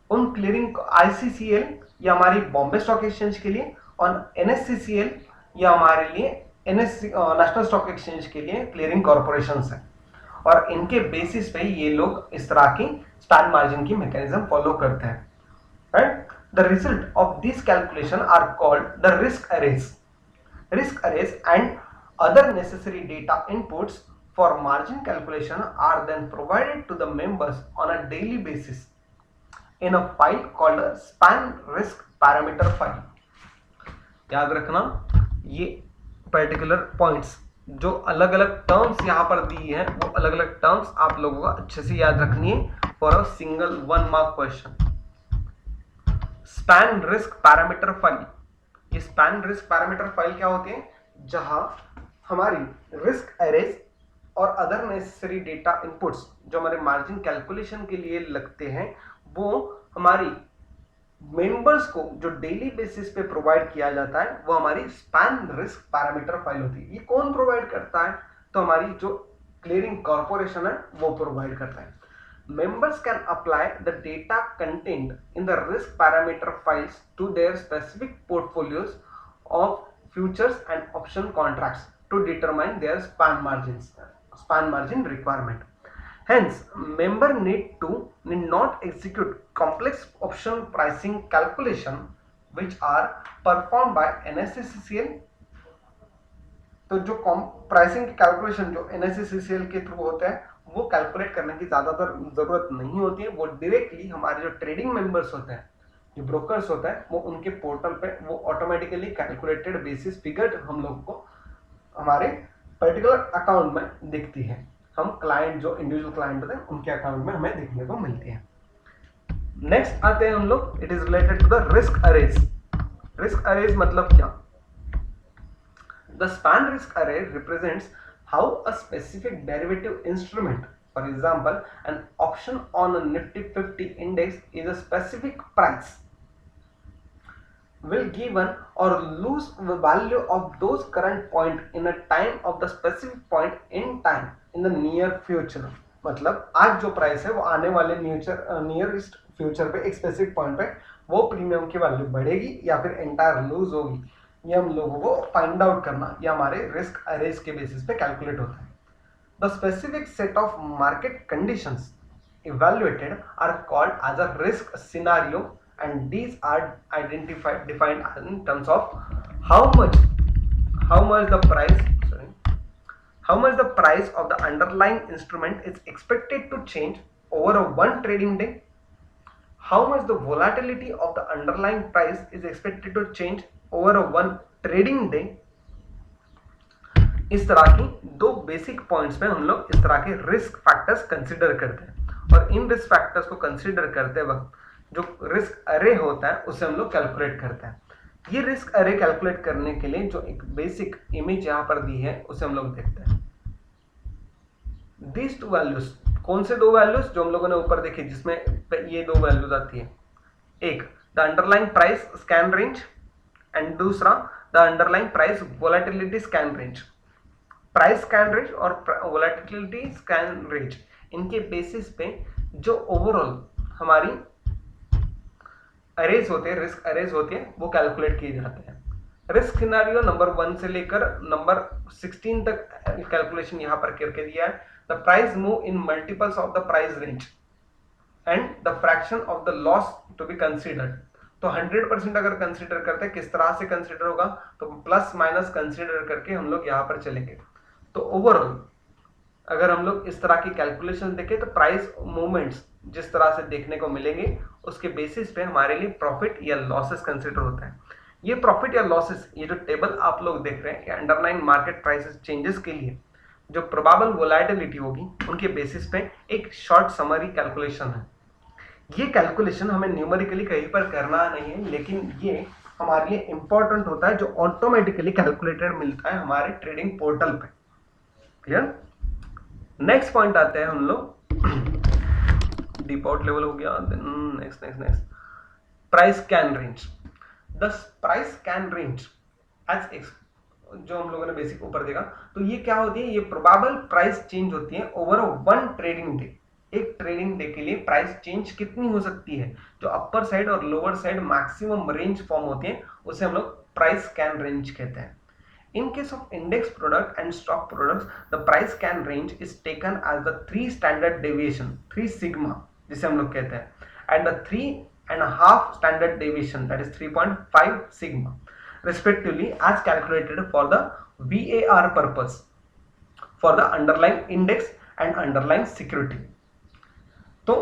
उन क्लियरिंग ICCL या हमारी बॉम्बे स्टॉक एक्सचेंज के लिए, और NSCCL या हमारे लिए नेशनल स्टॉक एक्सचेंज के लिए क्लियरिंग कॉर्पोरेशन है। और इनके बेसिस पे ये लोग इस तरह की स्पैन मार्जिन की मैकेनिज्म फॉलो करते हैं, right. The result of this calculation are called the risk arrays and other necessary data inputs for margin calculation are then provided to the members on a daily basis in a file called a span risk parameter file। याद रखना, ये particular points जो अलग अलग terms यहाँ पर दी है, वो अलग अलग टर्म्स आप लोगों को अच्छे से याद रखनी है for a single 1 mark question. Span risk parameter file, ये स्पैन रिस्क पैरामीटर फाइल क्या होती है, जहां हमारी रिस्क एरेज और अदर नेसेसरी डेटा इनपुट्स जो हमारे मार्जिन कैलकुलेशन के लिए लगते हैं, वो हमारी मेंबर्स को जो डेली बेसिस पे प्रोवाइड किया जाता है, वो हमारी स्पैन रिस्क पैरामीटर फाइल होती है। ये कौन प्रोवाइड करता है, तो हमारी जो क्लियरिंग कॉर्पोरेशन है वो प्रोवाइड करता है। Members can apply the data contained in the risk parameter files to their specific portfolios of futures and option contracts to determine their span margin requirement. Hence, member need not execute complex option pricing calculation which are performed by NSE/CCL। तो जो pricing calculation जो NSE/CCL के through होते हैं, वो calculate करने की ज्यादातर जरूरत नहीं होती है। वो डायरेक्टली हमारे जो ट्रेडिंग मेंबर्स होते हैं, जो ब्रोकर्स होते हैं, वो उनके पोर्टल पे वो ऑटोमेटिकली कैलकुलेटेड बेसिस फिगर हम लोग को हमारे पर्टिकुलर अकाउंट में दिखती है। हम क्लाइंट जो इंडिविजुअल क्लाइंट होते हैं उनके अकाउंट में हमें देखने को मिलती है। नेक्स्ट आते हैं हम लोग, it is related to the risk arrays. Risk arrays मतलब क्या? The span risk array represents how a specific derivative instrument, for example, an option on a Nifty 50 index is a specific price, will given or lose the value of those current point in a time of the specific point in time in the near future। मतलब आज जो price है वो आने वाले nearest future पे एक specific point पे वो प्रीमियम की वैल्यू बढ़ेगी या फिर एंटायर लूज होगी, ये हम लोगों को फाइंड आउट करना, ये हमारे रिस्क अरेज के बेसिस पे कैलकुलेट होता है। The specific set of market conditions evaluated are called as a risk scenario and these are defined in terms of how much the price of the underlying instrument is expected to change over a one trading day, how much the volatility of the underlying price is expected to change over a one trading day। इस तरह की दो basic points में हम लोग इस तरह के रिस्क फैक्टर्स कंसीडर करते हैं और इन रिस्क फैक्टर्स को कंसीडर करते वक्त जो रिस्क अरे होता है उसे हम लोग कैलकुलेट करते हैं। ये रिस्क अरे कैलकुलेट करने के लिए जो एक बेसिक इमेज यहां पर दी है उसे हम लोग देखते हैं। दीज टू वैल्यूज, कौन से दो वैल्यूज जो हम लोगों ने ऊपर देखे जिसमें ये दो वैल्यूज आती है, एक the underlying price scan range and दूसरा the underlying price volatility scan range. Price scan range और वोलेटिलिटी स्कैन रेंज, इनके बेसिस पे जो ओवरऑल हमारी अरेज होते हैं, रिस्क अरेज होते हैं, वो कैलकुलेट किए जाते हैं। रिस्क सिनेरियो नंबर 1 से लेकर नंबर 16 तक कैलकुलेशन यहां पर करके दिया है। The price move in multiples of the price range and the fraction of the loss to be considered. तो 100% अगर कंसीडर करते हैं, किस तरह से कंसीडर होगा, तो प्लस माइनस कंसीडर करके हम लोग यहां पर चलेंगे। तो ओवरऑल अगर हम लोग इस तरह की कैलकुलेशन देखें तो प्राइस मूवमेंट्स जिस तरह से देखने को मिलेंगे उसके बेसिस पे हमारे लिए प्रॉफिट या लॉसेस कंसीडर होता है। ये प्रॉफिट या लॉसेस, ये जो टेबल आप लोग देख रहे हैं, अंडरलाइन मार्केट प्राइसेस चेंजेस के लिए जो प्रोबेबल वोलेटिलिटी होगी उनके बेसिस पे एक शॉर्ट समरी कैलकुलेशन है। ये कैलकुलेशन हमें न्यूमेरिकली कहीं पर करना नहीं है, लेकिन ये हमारे लिए इंपॉर्टेंट होता है जो ऑटोमेटिकली कैलकुलेटेड मिलता है हमारे ट्रेडिंग पोर्टल पे। क्लियर? नेक्स्ट पॉइंट आते हैं हम लोग, डिफॉल्ट लेवल हो गया, next price scan range. The price scan range as जो हम लोगों ने बेसिक ऊपर देखा, तो ये क्या होती है, ये प्रोबेबल प्राइस चेंज होती है ओवर वन ट्रेडिंग डे। एक ट्रेडिंग डे के लिए प्राइस चेंज कितनी हो सकती है, जो अपर साइड और lower side maximum range form होती है उसे हम लोग प्राइस स्कैन रेंज कहते हैं। In case of index product and stock products, the price scan range is taken as the 3 standard deviation, 3 sigma जिसे हम लोग कहते हैं, and the 3.5 standard deviation, that is 3.5 sigma, respectively, as calculated for the VAR purpose for the underlying index and underlying security। तो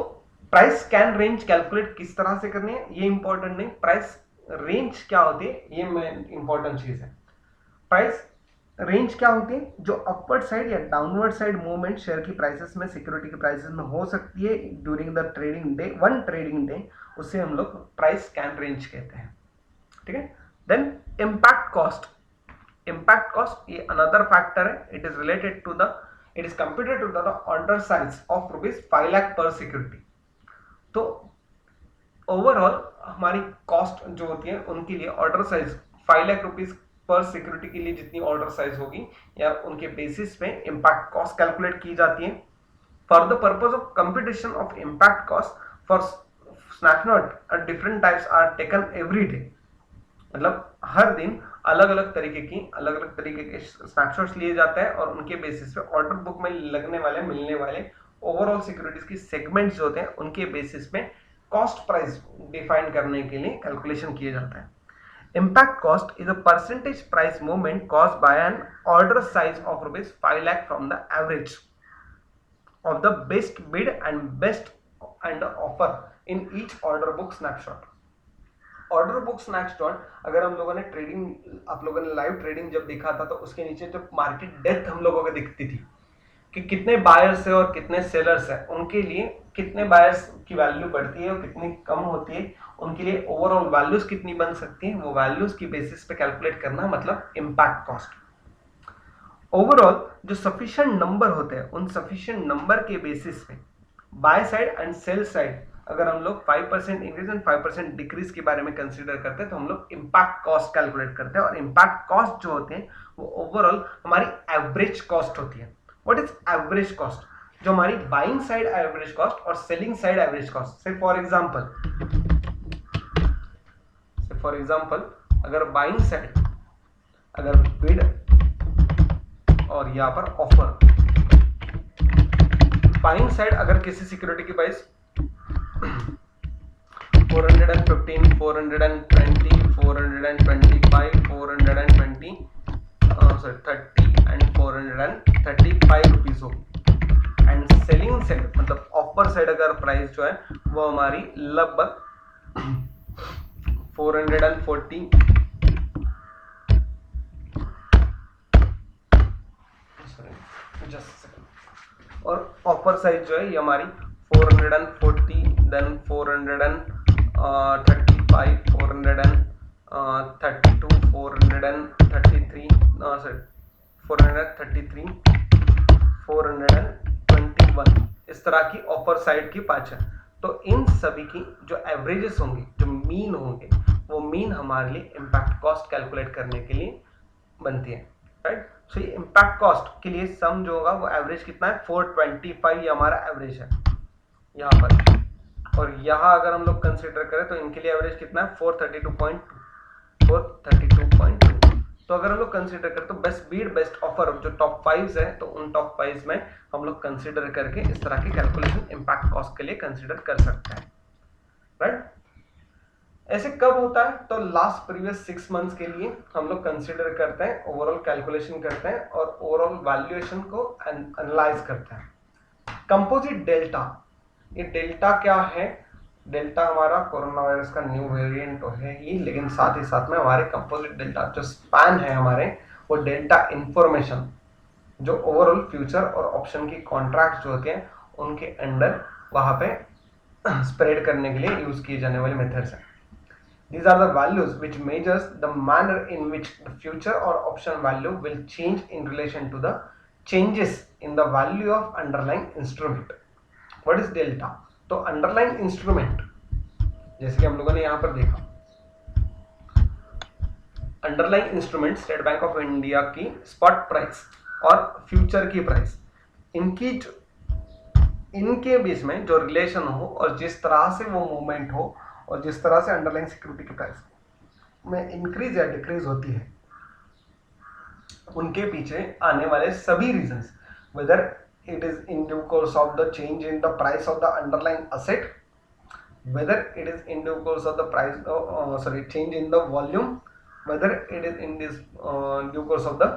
price scan range calculate किस तरह से करनी है ये इंपॉर्टेंट नहीं, प्राइस रेंज क्या होती है ये मेन इंपॉर्टेंट चीज है। प्राइस रेंज क्या होती है, जो अपवर्ड साइड या डाउनवर्ड साइड मूवमेंट शेयर की प्राइसेस में, सिक्योरिटी की प्राइसेस में हो सकती है during the trading day, one trading day, उसे हम लोग प्राइस स्कैन रेंज कहते हैं। ठीक है। Then impact cost. Impact cost ये अनदर फैक्टर है, it is related to the, it is computed to the order size of ₹5 lakh पर सिक्योरिटी। तो ओवरऑल हमारी कॉस्ट जो होती है उनके लिए ऑर्डर साइज ₹5 लाख पर सिक्योरिटी के लिए जितनी ऑर्डर साइज होगी या उनके बेसिस पे इम्पैक्ट कॉस्ट कैलकुलेट की जाती है। For the purpose of computation of impact cost for snapshot different types are taken every day. मतलब हर दिन अलग अलग तरीके के स्नैपशॉट्स लिए जाते हैं और उनके बेसिस पे ऑर्डर बुक में लगने वाले, मिलने वाले ओवरऑल सिक्योरिटीज की सेगमेंट्स होते हैं उनके बेसिस पे कॉस्ट प्राइस डिफाइन करने के लिए कैलकुलेशन किया जाता है। Impact cost is a percentage price movement caused by an order size of ₹5 lakh from the average of the best bid and offer in each order book snapshot। Order book snapshot अगर हम लोगों ने trading, आप लोगों ने live trading जब देखा था तो उसके नीचे जो मार्केट डेप्थ हम लोगों को दिखती थी कि कितने बायर्स है और कितने सेलर्स है, उनके लिए कितने बायर्स की वैल्यू बढ़ती है और कितनी कम होती है, उनके लिए ओवरऑल वैल्यूज कितनी बन सकती है, वो वैल्यूज की बेसिस पे कैलकुलेट करना मतलब इम्पैक्ट कॉस्ट। ओवरऑल जो सफिशिएंट नंबर होते हैं उन सफिशिएंट नंबर के बेसिस पे by side and sell side अगर हम लोग 5% इंक्रीज एंड 5% डिक्रीज के बारे में कंसीडर करते हैं तो हम लोग इम्पैक्ट कॉस्ट कैलकुलेट करते हैं। और इम्पैक्ट कॉस्ट जो होते हैं वो ओवरऑल हमारी एवरेज कॉस्ट होती है। व्हाट इज एवरेज कॉस्ट, जो हमारी बाइंग साइड एवरेज कॉस्ट और सेलिंग साइड एवरेज कॉस्ट। से फॉर एग्जांपल अगर बाइंग साइड अगर बिड और यहां पर ऑफर, बाइंग साइड अगर किसी सिक्योरिटी की प्राइस 415, 420, 425, 420, sorry 30 and 435 रुपीज होगी। एंड सेलिंग साइड मतलब ऑफर साइड अगर प्राइस जो है वो हमारी लगभग 440 और ऑफर साइज जो है ये हमारी 440 देन 435 432 433 सॉरी 433 421 इस तरह की ऑफर साइड की पाँच है। तो इन सभी की जो एवरेजेस होंगे जो मीन होंगे वो मीन हमारे लिए इम्पैक्ट कॉस्ट कैलकुलेट करने के लिए बनती है, राइट। सो ये इम्पैक्ट कॉस्ट के लिए सम जो होगा वो एवरेज कितना है 425 ये हमारा एवरेज है यहाँ पर। और यहाँ अगर हम लोग कंसिडर करें तो इनके लिए एवरेज कितना है 432.2। तो अगर हम लोग कंसिडर करें तो बेस्ट बीट बेस्ट ऑफर जो टॉप 5 है तो उन टॉप 5 में हम लोग कंसिडर करके इस तरह की कैलकुलेशन इम्पैक्ट कॉस्ट के लिए कंसिडर कर सकते हैं, राइट। ऐसे कब होता है तो लास्ट प्रीवियस 6 मंथ्स के लिए हम लोग कंसिडर करते हैं, ओवरऑल कैलकुलेशन करते हैं और ओवरऑल वैल्यूएशन को एनालाइज करते हैं। कंपोजिट डेल्टा, ये डेल्टा क्या है? डेल्टा हमारा कोरोना वायरस का न्यू वेरिएंट तो है ही, लेकिन साथ ही साथ में हमारे कंपोजिट डेल्टा जो स्पैन है हमारे वो डेल्टा इंफॉर्मेशन जो ओवरऑल फ्यूचर और ऑप्शन की कॉन्ट्रैक्ट जो होते हैं उनके अंडर वहां पे स्प्रेड करने के लिए यूज किए जाने वाले मेथड्स हैं। These are the values which measures the manner in which the future or option value will change in relation to the changes in the value of underlying instrument. What is delta? तो underlying instrument जैसे कि हम लोगों ने यहाँ पर देखा underline instrument state bank of India की स्पॉट प्राइस और फ्यूचर की प्राइस इनके बीच में जो रिलेशन हो और जिस तरह से वो मूवमेंट हो और जिस तरह से अंडरलाइन सिक्योरिटी की प्राइस में इंक्रीज या डिक्रीज होती है उनके पीछे आने वाले सभी reasons, whether it is in due course of the change in the price of the underline asset, whether it is in due course of the price change in the volume, whether it is in this due course of the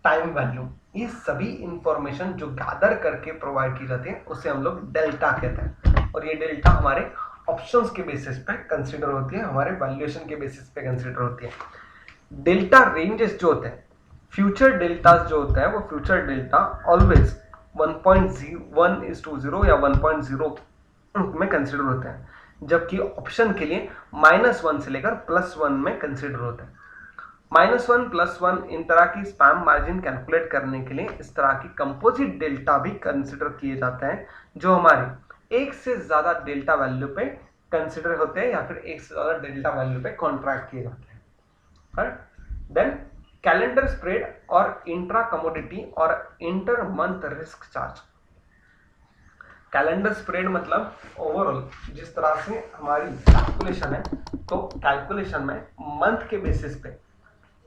time value, ये सभी information जो gather करके provide की जाती है उसे हम लोग डेल्टा कहते हैं। और ये डेल्टा हमारे ऑप्शंस के बेसिस पे कंसीडर होती है, हमारे वैल्यूएशन के बेसिस पे कंसीडर होती है। डेल्टा रेंजेस जो होते हैं, फ्यूचर डेल्टास जो होता है वो फ्यूचर डेल्टा ऑलवेज 1.1:0 या 1.0 में कंसीडर होते हैं, जबकि ऑप्शन के लिए -1 से लेकर +1 में कंसीडर होते हैं। -1 +1 इन तरह की स्पैम मार्जिन कैलकुलेट करने के लिए इस तरह की कंपोजिट डेल्टा भी कंसीडर किए जाते हैं जो हमारे एक से ज्यादा डेल्टा वैल्यू पे कंसीडर होते हैं या फिर एक से ज्यादा डेल्टा वैल्यू पे कॉन्ट्रैक्ट किए जाते हैं। देन कैलेंडर स्प्रेड और इंट्रा कमोडिटी और inter month risk charge. Calendar spread मतलब ओवरऑल जिस तरह से हमारी कैलकुलेशन है तो कैलकुलेशन में मंथ के बेसिस पे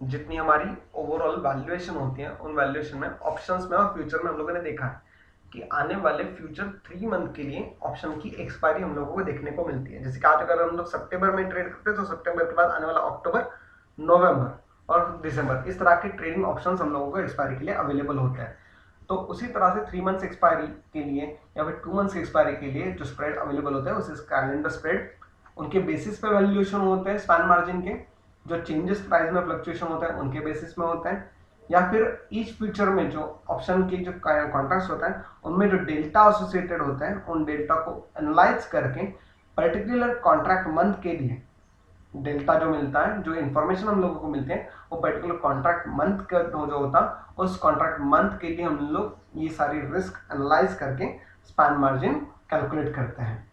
जितनी हमारी ओवरऑल वैल्यूएशन होती है उन वैल्यूएशन में ऑप्शंस में और फ्यूचर में हम लोगों ने देखा है कि आने वाले फ्यूचर 3 मंथ के लिए ऑप्शन की एक्सपायरी हम लोगों को देखने को मिलती है। जैसे कि आज अगर हम लोग सितंबर में ट्रेड करते हैं तो सितंबर के बाद आने वाला अक्टूबर, नवंबर और दिसंबर इस तरह के ट्रेडिंग ऑप्शंस हम लोगों को एक्सपायरी के लिए अवेलेबल होते हैं। तो उसी तरह से 3 मंथ्स एक्सपायरी के लिए या फिर 2 मंथ्स एक्सपायरी के लिए जो स्प्रेड अवेलेबल होता है उसे कैलेंडर स्प्रेड उनके बेसिस पे वैल्यूएशन होते हैं स्पैन मार्जिन के, जो चेंजेस प्राइस में फ्लक्चुएशन होता है उनके बेसिस में होते हैं, या फिर ईच फ्यूचर में जो ऑप्शन के जो कॉन्ट्रैक्ट्स होता है उनमें जो डेल्टा एसोसिएटेड होता है उन डेल्टा को एनालाइज करके पर्टिकुलर कॉन्ट्रैक्ट मंथ के लिए डेल्टा जो मिलता है, जो इन्फॉर्मेशन हम लोगों को मिलते हैं वो पर्टिकुलर कॉन्ट्रैक्ट मंथ का जो होता है उस कॉन्ट्रैक्ट मंथ के लिए हम लोग ये सारी रिस्क एनालाइज करके स्पैन मार्जिन कैलकुलेट करते हैं।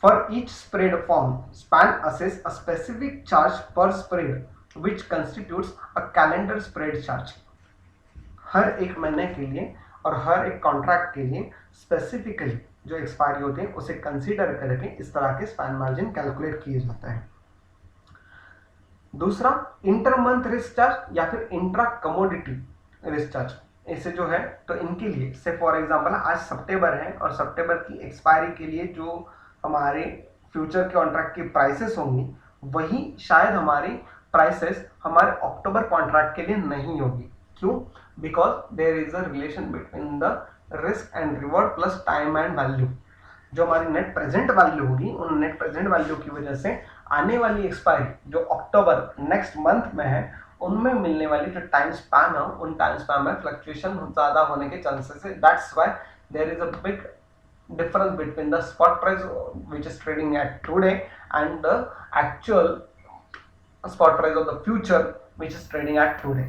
For each spread form span assess a specific charge per spread which constitutes a calendar spread charge. हर एक महीने के लिए और हर एक कॉन्ट्रैक्ट के लिए स्पेसिफिकली जो एक्सपायरी होते हैं उसे कंसीडर करके इस तरह के स्पैन मार्जिन कैलकुलेट किए जाते हैं। दूसरा इंटर मंथ रिस्क चार्ज या फिर इंट्रा कमोडिटी रिस्क चार्ज। इसे जो है तो इनके लिए से फॉर एग्जांपल आज सितंबर है और सितंबर की एक्सपायरी के लिए जो हमारे फ्यूचर के कॉन्ट्रैक्ट की प्राइसेस होंगी वही शायद हमारी प्राइसेस हमारे अक्टूबर कॉन्ट्रैक्ट के लिए नहीं होगी। क्यों? Because there is a relation between the risk and reward plus time and value. जो हमारी नेट प्रेजेंट वैल्यू होगी उन नेट प्रेजेंट वैल्यू की वजह से आने वाली एक्सपायरी जो अक्टूबर नेक्स्ट मंथ में है उनमें मिलने वाली जो टाइम स्पैन है उन टाइम स्पैन में फ्लक्चुएशन ज्यादा होने के चांसेस है। That's why there is a big difference between the spot price which is trading at today and the actual spot price of the future which is trading at today,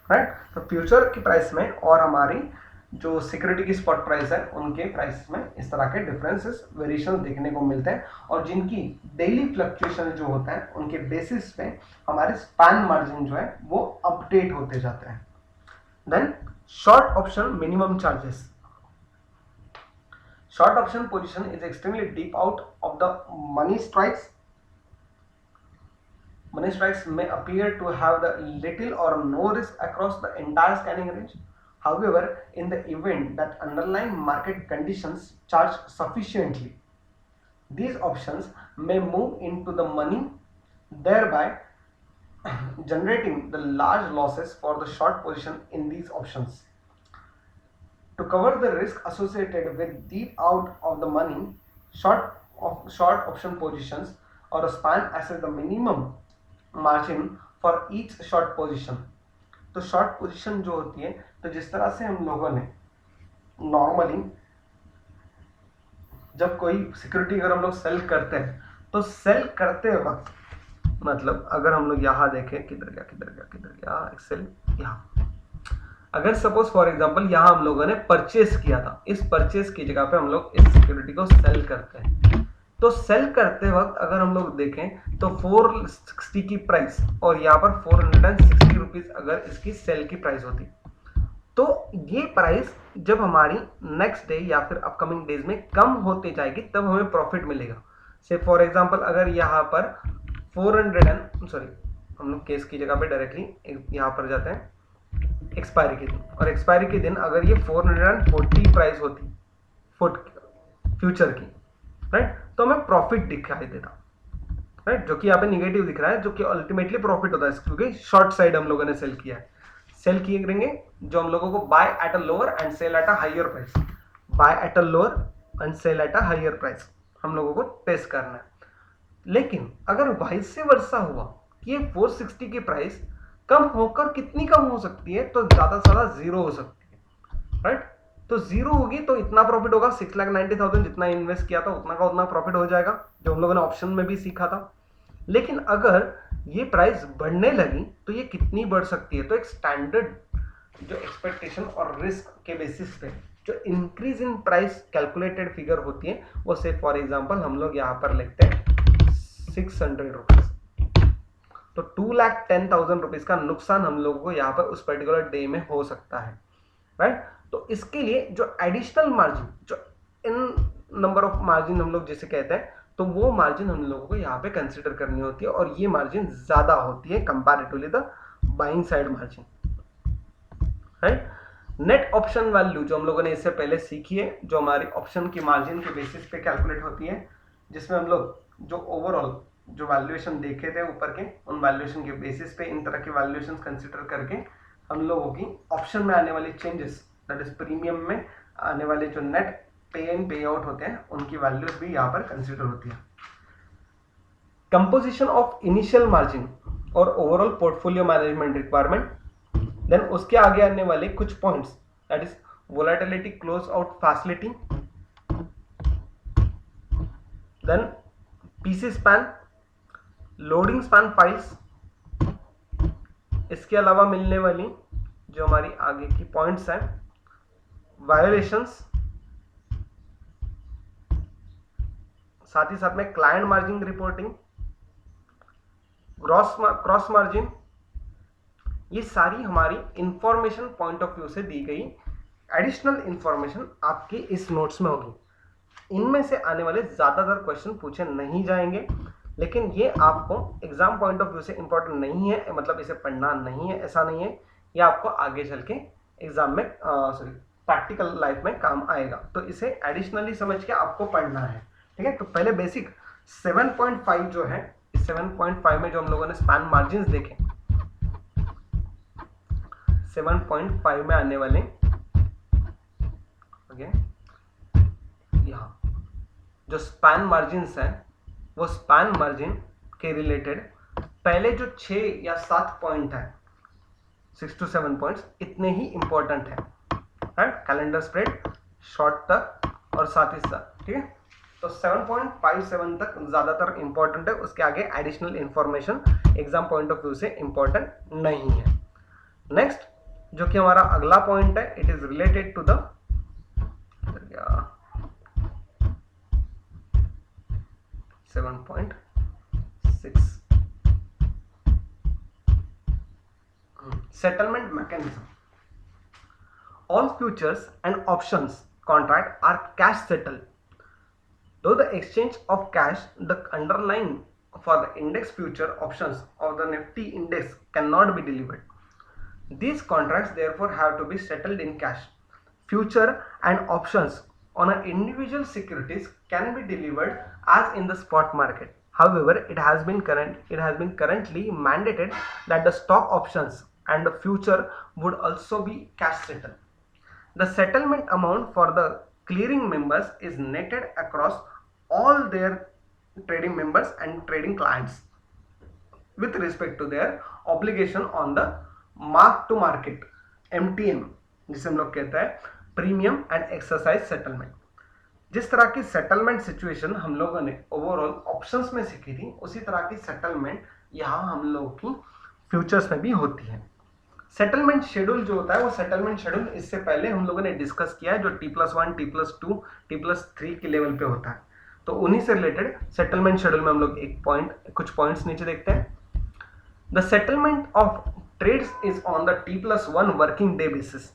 right? तो future की price में और हमारी जो security की spot price है उनके price में इस तरह के डिफरेंसेस वेरिएशन देखने को मिलते हैं और जिनकी डेली फ्लक्चुएशन जो होता है उनके बेसिस पे हमारे स्पैन मार्जिन जो है वो अपडेट होते जाते हैं। Then short option minimum charges. Short option position is extremely deep out of the money strikes. Money strikes may appear to have the little or no risk across the entire scanning range. However, in the event that underlying market conditions charge sufficiently, these options may move into the money, thereby generating the large losses for the short position in these options. To cover the risk associated with deep out of the money, short option positions or a span assess the minimum margin for each short position. तो short position जो होती है तो जिस तरह से हम लोगों ने नॉर्मली जब कोई सिक्योरिटी अगर हम लोग सेल करते हैं तो सेल करते वक्त मतलब अगर हम लोग यहाँ देखें किधर गया एक्सेल यहाँ अगर सपोज फॉर एग्जांपल यहाँ हम लोगों ने परचेस किया था इस परचेस की जगह पे हम लोग इस सिक्योरिटी को सेल करते हैं तो सेल करते वक्त अगर हम लोग देखें तो 460 की प्राइस और यहाँ पर 460 रुपीज अगर इसकी सेल की प्राइस होती तो ये प्राइस जब हमारी नेक्स्ट डे या फिर अपकमिंग डेज में कम होते जाएगी तब हमें प्रॉफिट मिलेगा। से फॉर एग्जांपल अगर यहाँ पर 400 हम लोग केस की जगह पे डायरेक्टली यहाँ पर जाते हैं एक्सपायरी के दिन और एक्सपायरी के दिन अगर ये 440 प्राइस होती फ्यूचर की राइट तो हमें प्रॉफिट दिखाई देता राइट जो कि यहाँ पे निगेटिव दिख रहा है जो कि अल्टीमेटली प्रॉफिट होता है क्योंकि शॉर्ट साइड हम लोगों ने सेल किया है। सेल किए करेंगे जो हम लोगों को buy at a lower and sell at a higher price buy at a lower and sell at a higher price हम लोगों को टेस्ट करना है। लेकिन अगर वाइस वर्सा हुआ कि ये 460 की प्राइस कम होकर कितनी कम हो सकती है तो ज्यादा से ज्यादा 0 हो सकती है राइट तो 0 होगी तो इतना प्रॉफिट होगा 6,90,000 जितना इन्वेस्ट किया था उतना का उतना प्रॉफिट हो जाएगा जो हम लोगों ने ऑप्शन में भी सीखा था। लेकिन अगर ये प्राइस बढ़ने लगी तो ये कितनी बढ़ सकती है तो एक स्टैंडर्ड जो एक्सपेक्टेशन और रिस्क के बेसिस पे जो increase in price calculated figure होती है वो से फॉर एग्जांपल हम लोग यहाँ पर लिखते हैं 600 रुपीज तो 2,10,000 रुपीज का नुकसान हम लोगों को यहाँ पर उस पर्टिकुलर डे में हो सकता है राइट। तो इसके लिए जो एडिशनल मार्जिन जो इन नंबर ऑफ मार्जिन हम लोग जिसे कहते हैं तो वो मार्जिन हम लोगों को यहाँ पे कंसिडर करनी होती है और ये मार्जिन ज्यादा होती है comparatively the buying side margin right. Net option value जो हम लोगों ने इससे पहले सीखी है जो हमारी ऑप्शन की मार्जिन के बेसिस पे कैलकुलेट होती है जिसमें हम लोग जो ओवरऑल जो वैल्यूएशन देखे थे ऊपर के उन वैल्यूएशन के बेसिस पे इन तरह के वैल्यूएशन कंसिडर करके हम लोगों की ऑप्शन में आने वाली चेंजेस दैट इज प्रीमियम में आने वाले जो नेट पे इन पे आउट होते हैं उनकी वैल्यूज भी यहाँ पर कंसिडर होती है। कंपोजिशन ऑफ इनिशियल मार्जिन और overall portfolio management requirement then उसके आगे आने वाले कुछ points that is volatility close out facility then PC span loading span files इसके अलावा मिलने वाली जो हमारी आगे की पॉइंट्स हैं वायोलेशंस साथ ही साथ में client margin reporting cross margin ये सारी हमारी इंफॉर्मेशन पॉइंट ऑफ व्यू से दी गई एडिशनल इंफॉर्मेशन आपके इस नोट्स में होगी। इनमें से आने वाले ज्यादातर क्वेश्चन पूछे नहीं जाएंगे लेकिन ये आपको एग्जाम पॉइंट ऑफ व्यू से इंपॉर्टेंट नहीं है मतलब इसे पढ़ना नहीं है ऐसा नहीं है ये आपको आगे चल के एग्जाम में प्रैक्टिकल लाइफ में काम आएगा तो इसे एडिशनली समझ के आपको पढ़ना है ठीक है। तो पहले बेसिक 7.5 जो है, इस 7.5 में जो हम लोगों ने स्पैन मार्जिन देखे, 7.5 में आने वाले ओके, यहाँ जो स्पैन मार्जिन है वो स्पैन मार्जिन के रिलेटेड पहले जो 6 या 7 पॉइंट है, 6 to 7 पॉइंट्स इतने ही इंपॉर्टेंट है, राइट? कैलेंडर स्प्रेड, शॉर्ट तक और साथ ही साथ, ठीक है? तो 7.57 तक ज्यादातर इंपॉर्टेंट है, उसके आगे additional information exam point of view से इंपॉर्टेंट नहीं है। नेक्स्ट जो कि हमारा अगला पॉइंट है, it is related to the 7.6 settlement mechanism. All futures and options contract are cash settled. Though the exchange of cash, the underlying for the index future options of the Nifty index cannot be delivered. These contracts therefore have to be settled in cash. Future and options on an individual securities can be delivered as in the spot market. However, it has been currently mandated that the stock options and the future would also be cash settled. The settlement amount for the clearing members is netted across all their trading members and trading clients with respect to their obligation on the mark to market, MTM जिसे हम लोग कहते हैं premium and exercise settlement. जिस तरह की settlement situation हम लोगों ने ओवरऑल ऑप्शंस में सीखी थी, उसी तरह की सेटलमेंट यहाँ हम लोगों की फ्यूचर्स में भी होती है। सेटलमेंट शेड्यूल जो होता है वो सेटलमेंट शेड्यूल इससे पहले हम लोगों ने डिस्कस किया है, जो T+1, T+2, T+3 के लेवल पे होता है। तो उन्हीं से रिलेटेड सेटलमेंट शेड्यूल में हम लोग कुछ पॉइंट्स नीचे देखते हैं। The settlement of trades is on the T+1 working day basis.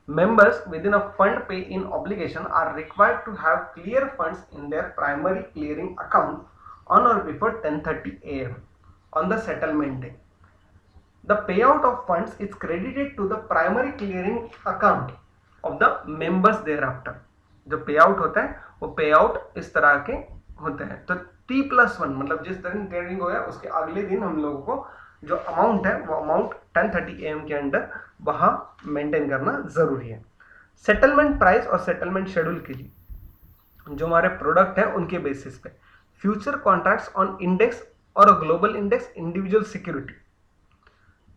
Members within a fund pay in obligation are required to have clear funds in their primary clearing account on or before 10:30 AM on the settlement day. The payout of funds is credited to the primary clearing account of the members thereafter. जो पे out होता है वो पे out इस तरह के होते हैं। तो T+1 मतलब जिस दिन ट्रेडिंग हो गया उसके अगले दिन हम लोगों को जो अमाउंट है वो अमाउंट 10:30 AM के अंदर वहां मेंटेन करना जरूरी है। सेटलमेंट प्राइस और सेटलमेंट शेड्यूल के लिए जो हमारे प्रोडक्ट है उनके बेसिस पे फ्यूचर कॉन्ट्रैक्ट्स ऑन इंडेक्स और ग्लोबल इंडेक्स इंडिविजुअल सिक्योरिटी,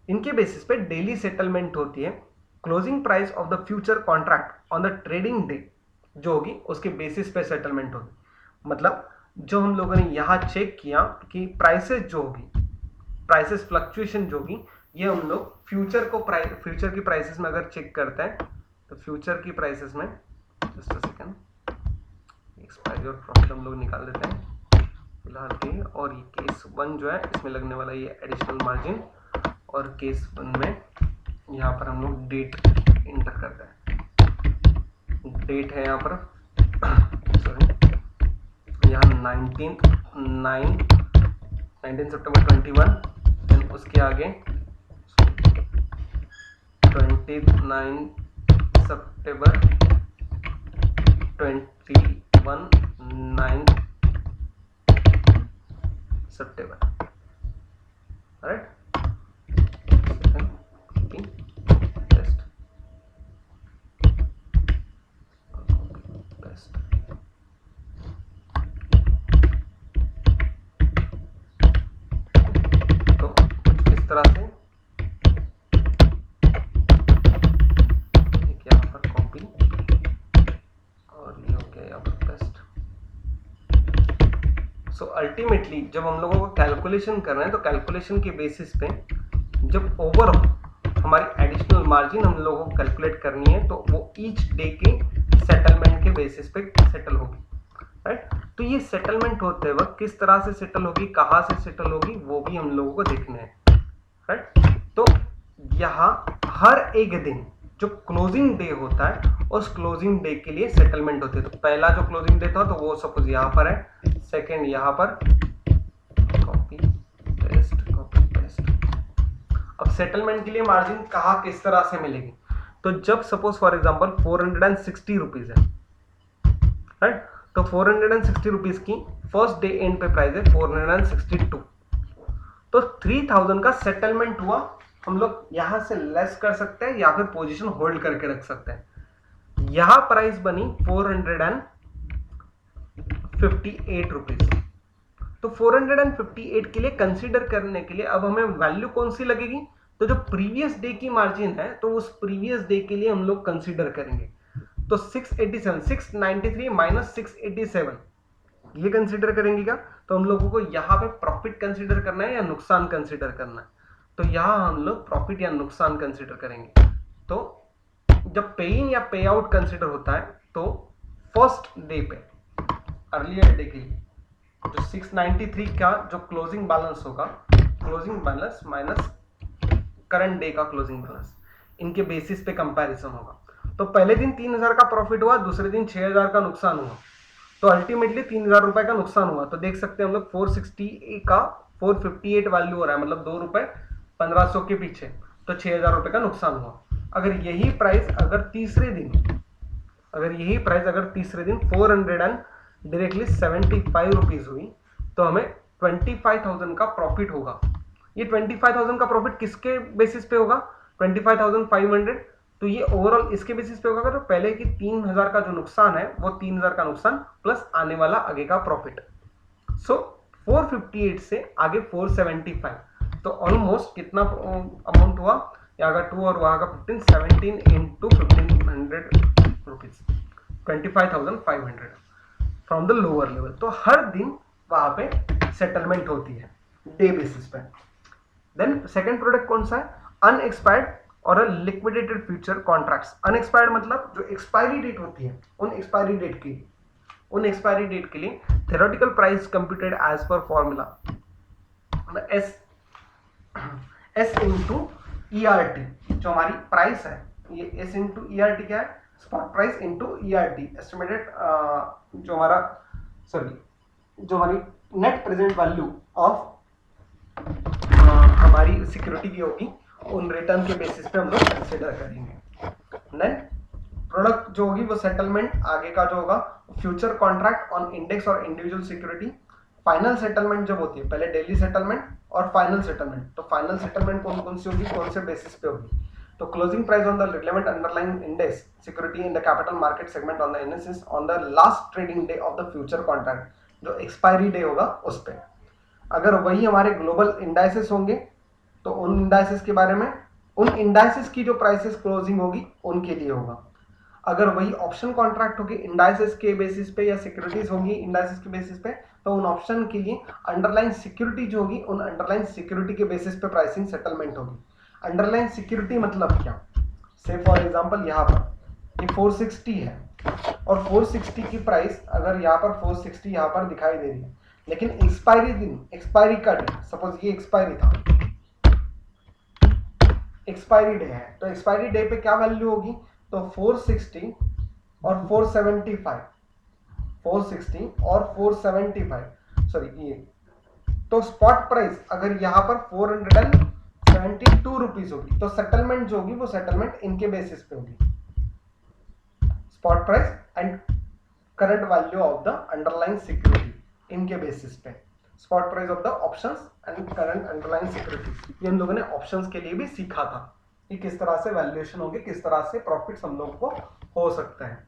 इनके बेसिस पे डेली सेटलमेंट होती है। Closing price of the future contract on the trading day जो होगी उसके बेसिस पे सेटलमेंट होगी। मतलब जो हम लोगों ने यहाँ चेक किया कि प्राइसेस जो होगी, प्राइसेस फ्लक्चुएशन जो होगी, ये हम लोग फ्यूचर की प्राइसेस में अगर चेक करते हैं तो फ्यूचर की प्राइसेस में जस्ट अ सेकंड एक्सपायरी और प्रॉफिट हम लोग निकाल देते हैं फिलहाल के। और ये केस 1 जो है इसमें लगने वाला ये एडिशनल मार्जिन, और केस 1 में यहाँ पर हम लोग डेट इंटर करते हैं। डेट है यहाँ पर सॉरी यहाँ 19 सितंबर 21, देन उसके आगे 29 सितंबर 21, 9 सितंबर, राइट? तो इस तरह से यहाँ पर कॉपी और ये हो गया यहाँ पर पेस्ट। सो अल्टीमेटली जब हम लोगों को कैलकुलेशन कर रहे हैं तो कैलकुलेशन के बेसिस पे जब ओवरऑल हमारी एडिशनल मार्जिन हम लोगों को कैलकुलेट करनी है तो वो ईच डे के सेटलमेंट के बेसिस पे सेटल होगी, राइट? तो ये सेटलमेंट होते वक्त किस तरह से सेटल होगी, कहाँ से सेटल होगी, वो भी हम लोगों को देखना है, राइट? तो यहाँ हर एक दिन जो क्लोजिंग डे होता है उस क्लोजिंग डे के लिए सेटलमेंट होती है। तो पहला जो क्लोजिंग डे था तो वो सपोज यहाँ पर है, सेकेंड यहाँ पर, कॉपी पेस्ट। अब सेटलमेंट के लिए मार्जिन कहाँ किस तरह से मिलेगी, तो जब सपोज फॉर एग्जांपल 460 रुपीज है, राइट? तो 460 रुपीज की फर्स्ट डे एंड पे प्राइस है 462। तो 3000 का सेटलमेंट हुआ, हम लोग यहां से लेस कर सकते हैं या फिर पोजीशन होल्ड करके रख सकते हैं। यहां प्राइस बनी 458 रुपीज। तो 458 के लिए कंसीडर करने के लिए अब हमें वैल्यू कौन सी लगेगी, तो जो प्रीवियस डे की मार्जिन है तो उस प्रीवियस डे के लिए हम लोग कंसीडर करेंगे। तो 687 693 माइनस 687 ये कंसीडर करेंगे क्या, तो हम लोगों को यहाँ पे प्रॉफिट कंसीडर करना है या नुकसान कंसीडर करना है, तो यहाँ हम लोग प्रॉफिट या नुकसान कंसीडर करेंगे। तो जब पे इन या पे आउट कंसीडर होता है तो फर्स्ट डे पे अर्लियर डे के लिए जो 693 का जो क्लोजिंग बैलेंस होगा, closing balance minus current day का क्लोजिंग बैलेंस, इनके बेसिस पे कंपैरिजन होगा। तो पहले दिन 3000 का प्रॉफिट हुआ, दूसरे दिन 6000 का नुकसान हुआ, तो अल्टीमेटली 3000 रुपए का नुकसान हुआ। तो देख सकते हैं हम लोग 460 का 458 वैल्यू हो रहा है, मतलब 2 रुपए 1500 के पीछे, तो 6000 रुपए का नुकसान हुआ। अगर यही प्राइस अगर तीसरे दिन 400 एंड डायरेक्टली 75 रुपीज हुई, तो हमें 25,000 का प्रॉफिट होगा। ये 25,000 का प्रॉफिट किसके बेसिस पे होगा, 25,500, तो ये ओवरऑल इसके बेसिस पे होगा। तो पहले की 3000 का जो नुकसान है वो 3000 का नुकसान प्लस आने वाला आगे का प्रॉफिट। सो 458 से आगे 475, तो ऑलमोस्ट कितना अमाउंट हुआ, यहाँ का 2 और वहां का 15, 17 into 1500 rupees, 25,500 from the lower level. तो हर दिन वहां पे सेटलमेंट होती है डे बेसिस पे। देन सेकंड प्रोडक्ट कौन सा है, अनएक्सपायर्ड और लिक्विडेटेड फ्यूचर कॉन्ट्रैक्ट्स। अनएक्सपायर्ड मतलब जो एक्सपायरी डेट होती है, उन एक्सपायरी डेट के लिए theoretical price computed as per formula S into ERT, जो हमारी प्राइस है, ये एस इंटू ईआरटी क्या है, spot price into ERT estimated, जो हमारी नेट प्रेजेंट वैल्यू ऑफ हमारी सिक्योरिटी की होगी, उन रिटर्न के बेसिस पे हम लोग कंसिडर करेंगे। देन प्रोडक्ट जो होगी वो सेटलमेंट आगे का जो होगा, फ्यूचर कॉन्ट्रैक्ट ऑन इंडेक्स और इंडिविजुअल सिक्योरिटी। फाइनल सेटलमेंट जब होती है, पहले डेली सेटलमेंट और फाइनल सेटलमेंट। तो फाइनल सेटलमेंट कौन कौन सी होगी, कौन से बेसिस पे होगी, तो closing price on the relevant underlying index security in the capital market segment on the analysis on the last trading day of the future contract, जो एक्सपायरी डे होगा उस पे। अगर वही हमारे ग्लोबल इंडाइसेस होंगे तो उन इंडाइसेस के बारे में, उन इंडाइसेस की जो प्राइसेस क्लोजिंग होगी उनके लिए होगा। अगर वही ऑप्शन कॉन्ट्रैक्ट होगी इंडाइसेस के बेसिस पे या सिक्योरिटीज होगी इंडाइसेस के बेसिस पे, तो उन ऑप्शन के लिए अंडरलाइन सिक्योरिटी जो होगी, उन अंडरलाइन सिक्योरिटी के बेसिस पे प्राइसिंग सेटलमेंट होगी। अंडरलाइन सिक्योरिटी मतलब क्या, से फॉर एग्जांपल यहाँ पर ये 460 है और 460 की प्राइस अगर यहाँ पर 460 यहाँ पर दिखाई दे रही है, लेकिन एक्सपायरी का डे, सपोज ये एक्सपायरी था, एक्सपायरी डे है, तो एक्सपायरी डे पे क्या वैल्यू होगी, तो 460 और 475, 460 और 475, सॉरी ये, तो स्पॉट प्राइस अगर यहाँ पर 472 रुपीज होगी, तो सेटलमेंट जो होगी वो सेटलमेंट इनके बेसिस पे होगी, spot price and current value of the underline security, इनके बेसिस पे spot price of the options and current underline security. ये हम लोगों ने ऑप्शंस के लिए भी सीखा था कि किस तरह से वैल्यूएशन होगी, किस तरह से प्रॉफिट्स हम लोगों को हो सकते हैं।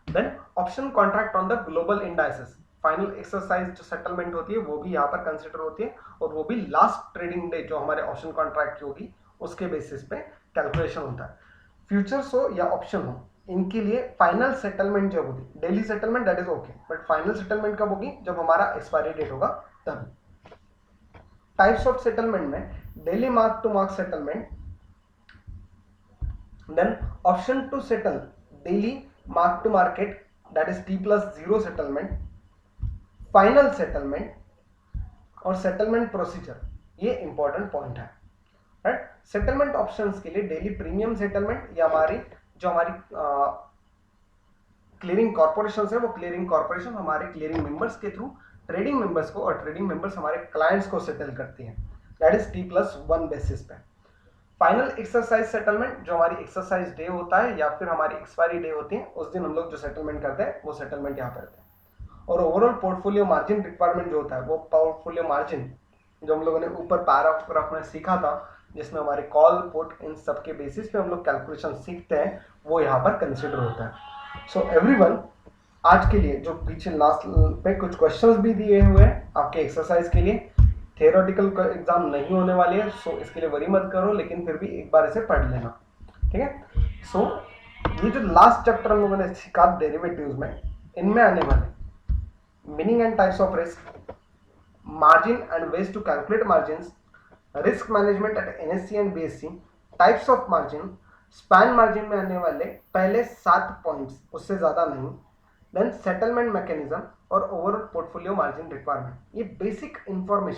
Then option contract on the global indices, final exercise जो सेटलमेंट होती है वो भी यहाँ पर कंसिडर होती है, और वो भी लास्ट ट्रेडिंग डे जो हमारे ऑप्शन कॉन्ट्रैक्ट की होगी उसके बेसिस पे कैलकुलेशन होता है। फ्यूचर्स हो या ऑप्शन हो, इनके लिए फाइनल सेटलमेंट जब होगी, daily settlement that is okay, but final settlement कब होगी, जब हमारा एक्सपायरी डेट होगा तब। टाइप्स ऑफ सेटलमेंट में daily mark to mark settlement, then option to settle daily mark to market that is T+0 settlement, final settlement और settlement procedure, ये important point है, राइट। सेटलमेंट ऑप्शंस के लिए daily premium settlement या हमारी clearing corporation है, वो clearing corporation हमारे क्लियरिंग मेंबर्स के थ्रू ट्रेडिंग मेंबर्स को, और ट्रेडिंग मेंबर्स हमारे क्लाइंट्स को सेटल करती हैं, दैट इज T+1 बेसिस पे। फाइनल एक्सरसाइज सेटलमेंट जो हमारी एक्सरसाइज डे होता है या फिर हमारी एक्सपायरी डे होती है, उस दिन हम लोग जो सेटलमेंट करते हैं वो सेटलमेंट यहाँ पे रहते हैं। और ओवरऑल पोर्टफोलियो मार्जिन रिक्वायरमेंट जो होता है वो पोर्टफोलियो मार्जिन जो हम लोगों ने ऊपर पैराग्राफ में सीखा था, जिसमें हमारे कॉल पुट इन सब के बेसिस पे हम लोग कैलकुलेशन सीखते हैं, वो यहाँ पर कंसिडर होता है। सो एवरीवन, आज के लिए जो पीछे लास्ट पे कुछ क्वेश्चंस भी दिए हुए हैं आपके एक्सरसाइज के लिए, थियोरेटिकल एग्जाम नहीं होने वाली है, सो इसके लिए वरी मत करो, लेकिन फिर भी एक बार इसे पढ़ लेना, ठीक है। सो ये जो लास्ट चैप्टर हम लोगों ने सीखा डेरिवेटिव्स में, इनमें आने वाले meaning and types of risk, margin and ways to calculate margins, risk management at NSE and BSE, types of margin, span margin में आने वाले पहले 7 पॉइंट्स, उससे ज़्यादा नहीं, देन सेटलमेंट मैकेनिज्म और ओवरऑल पोर्टफोलियो मार्जिन रिक्वायरमेंट, ये बेसिक इंफॉर्मेशन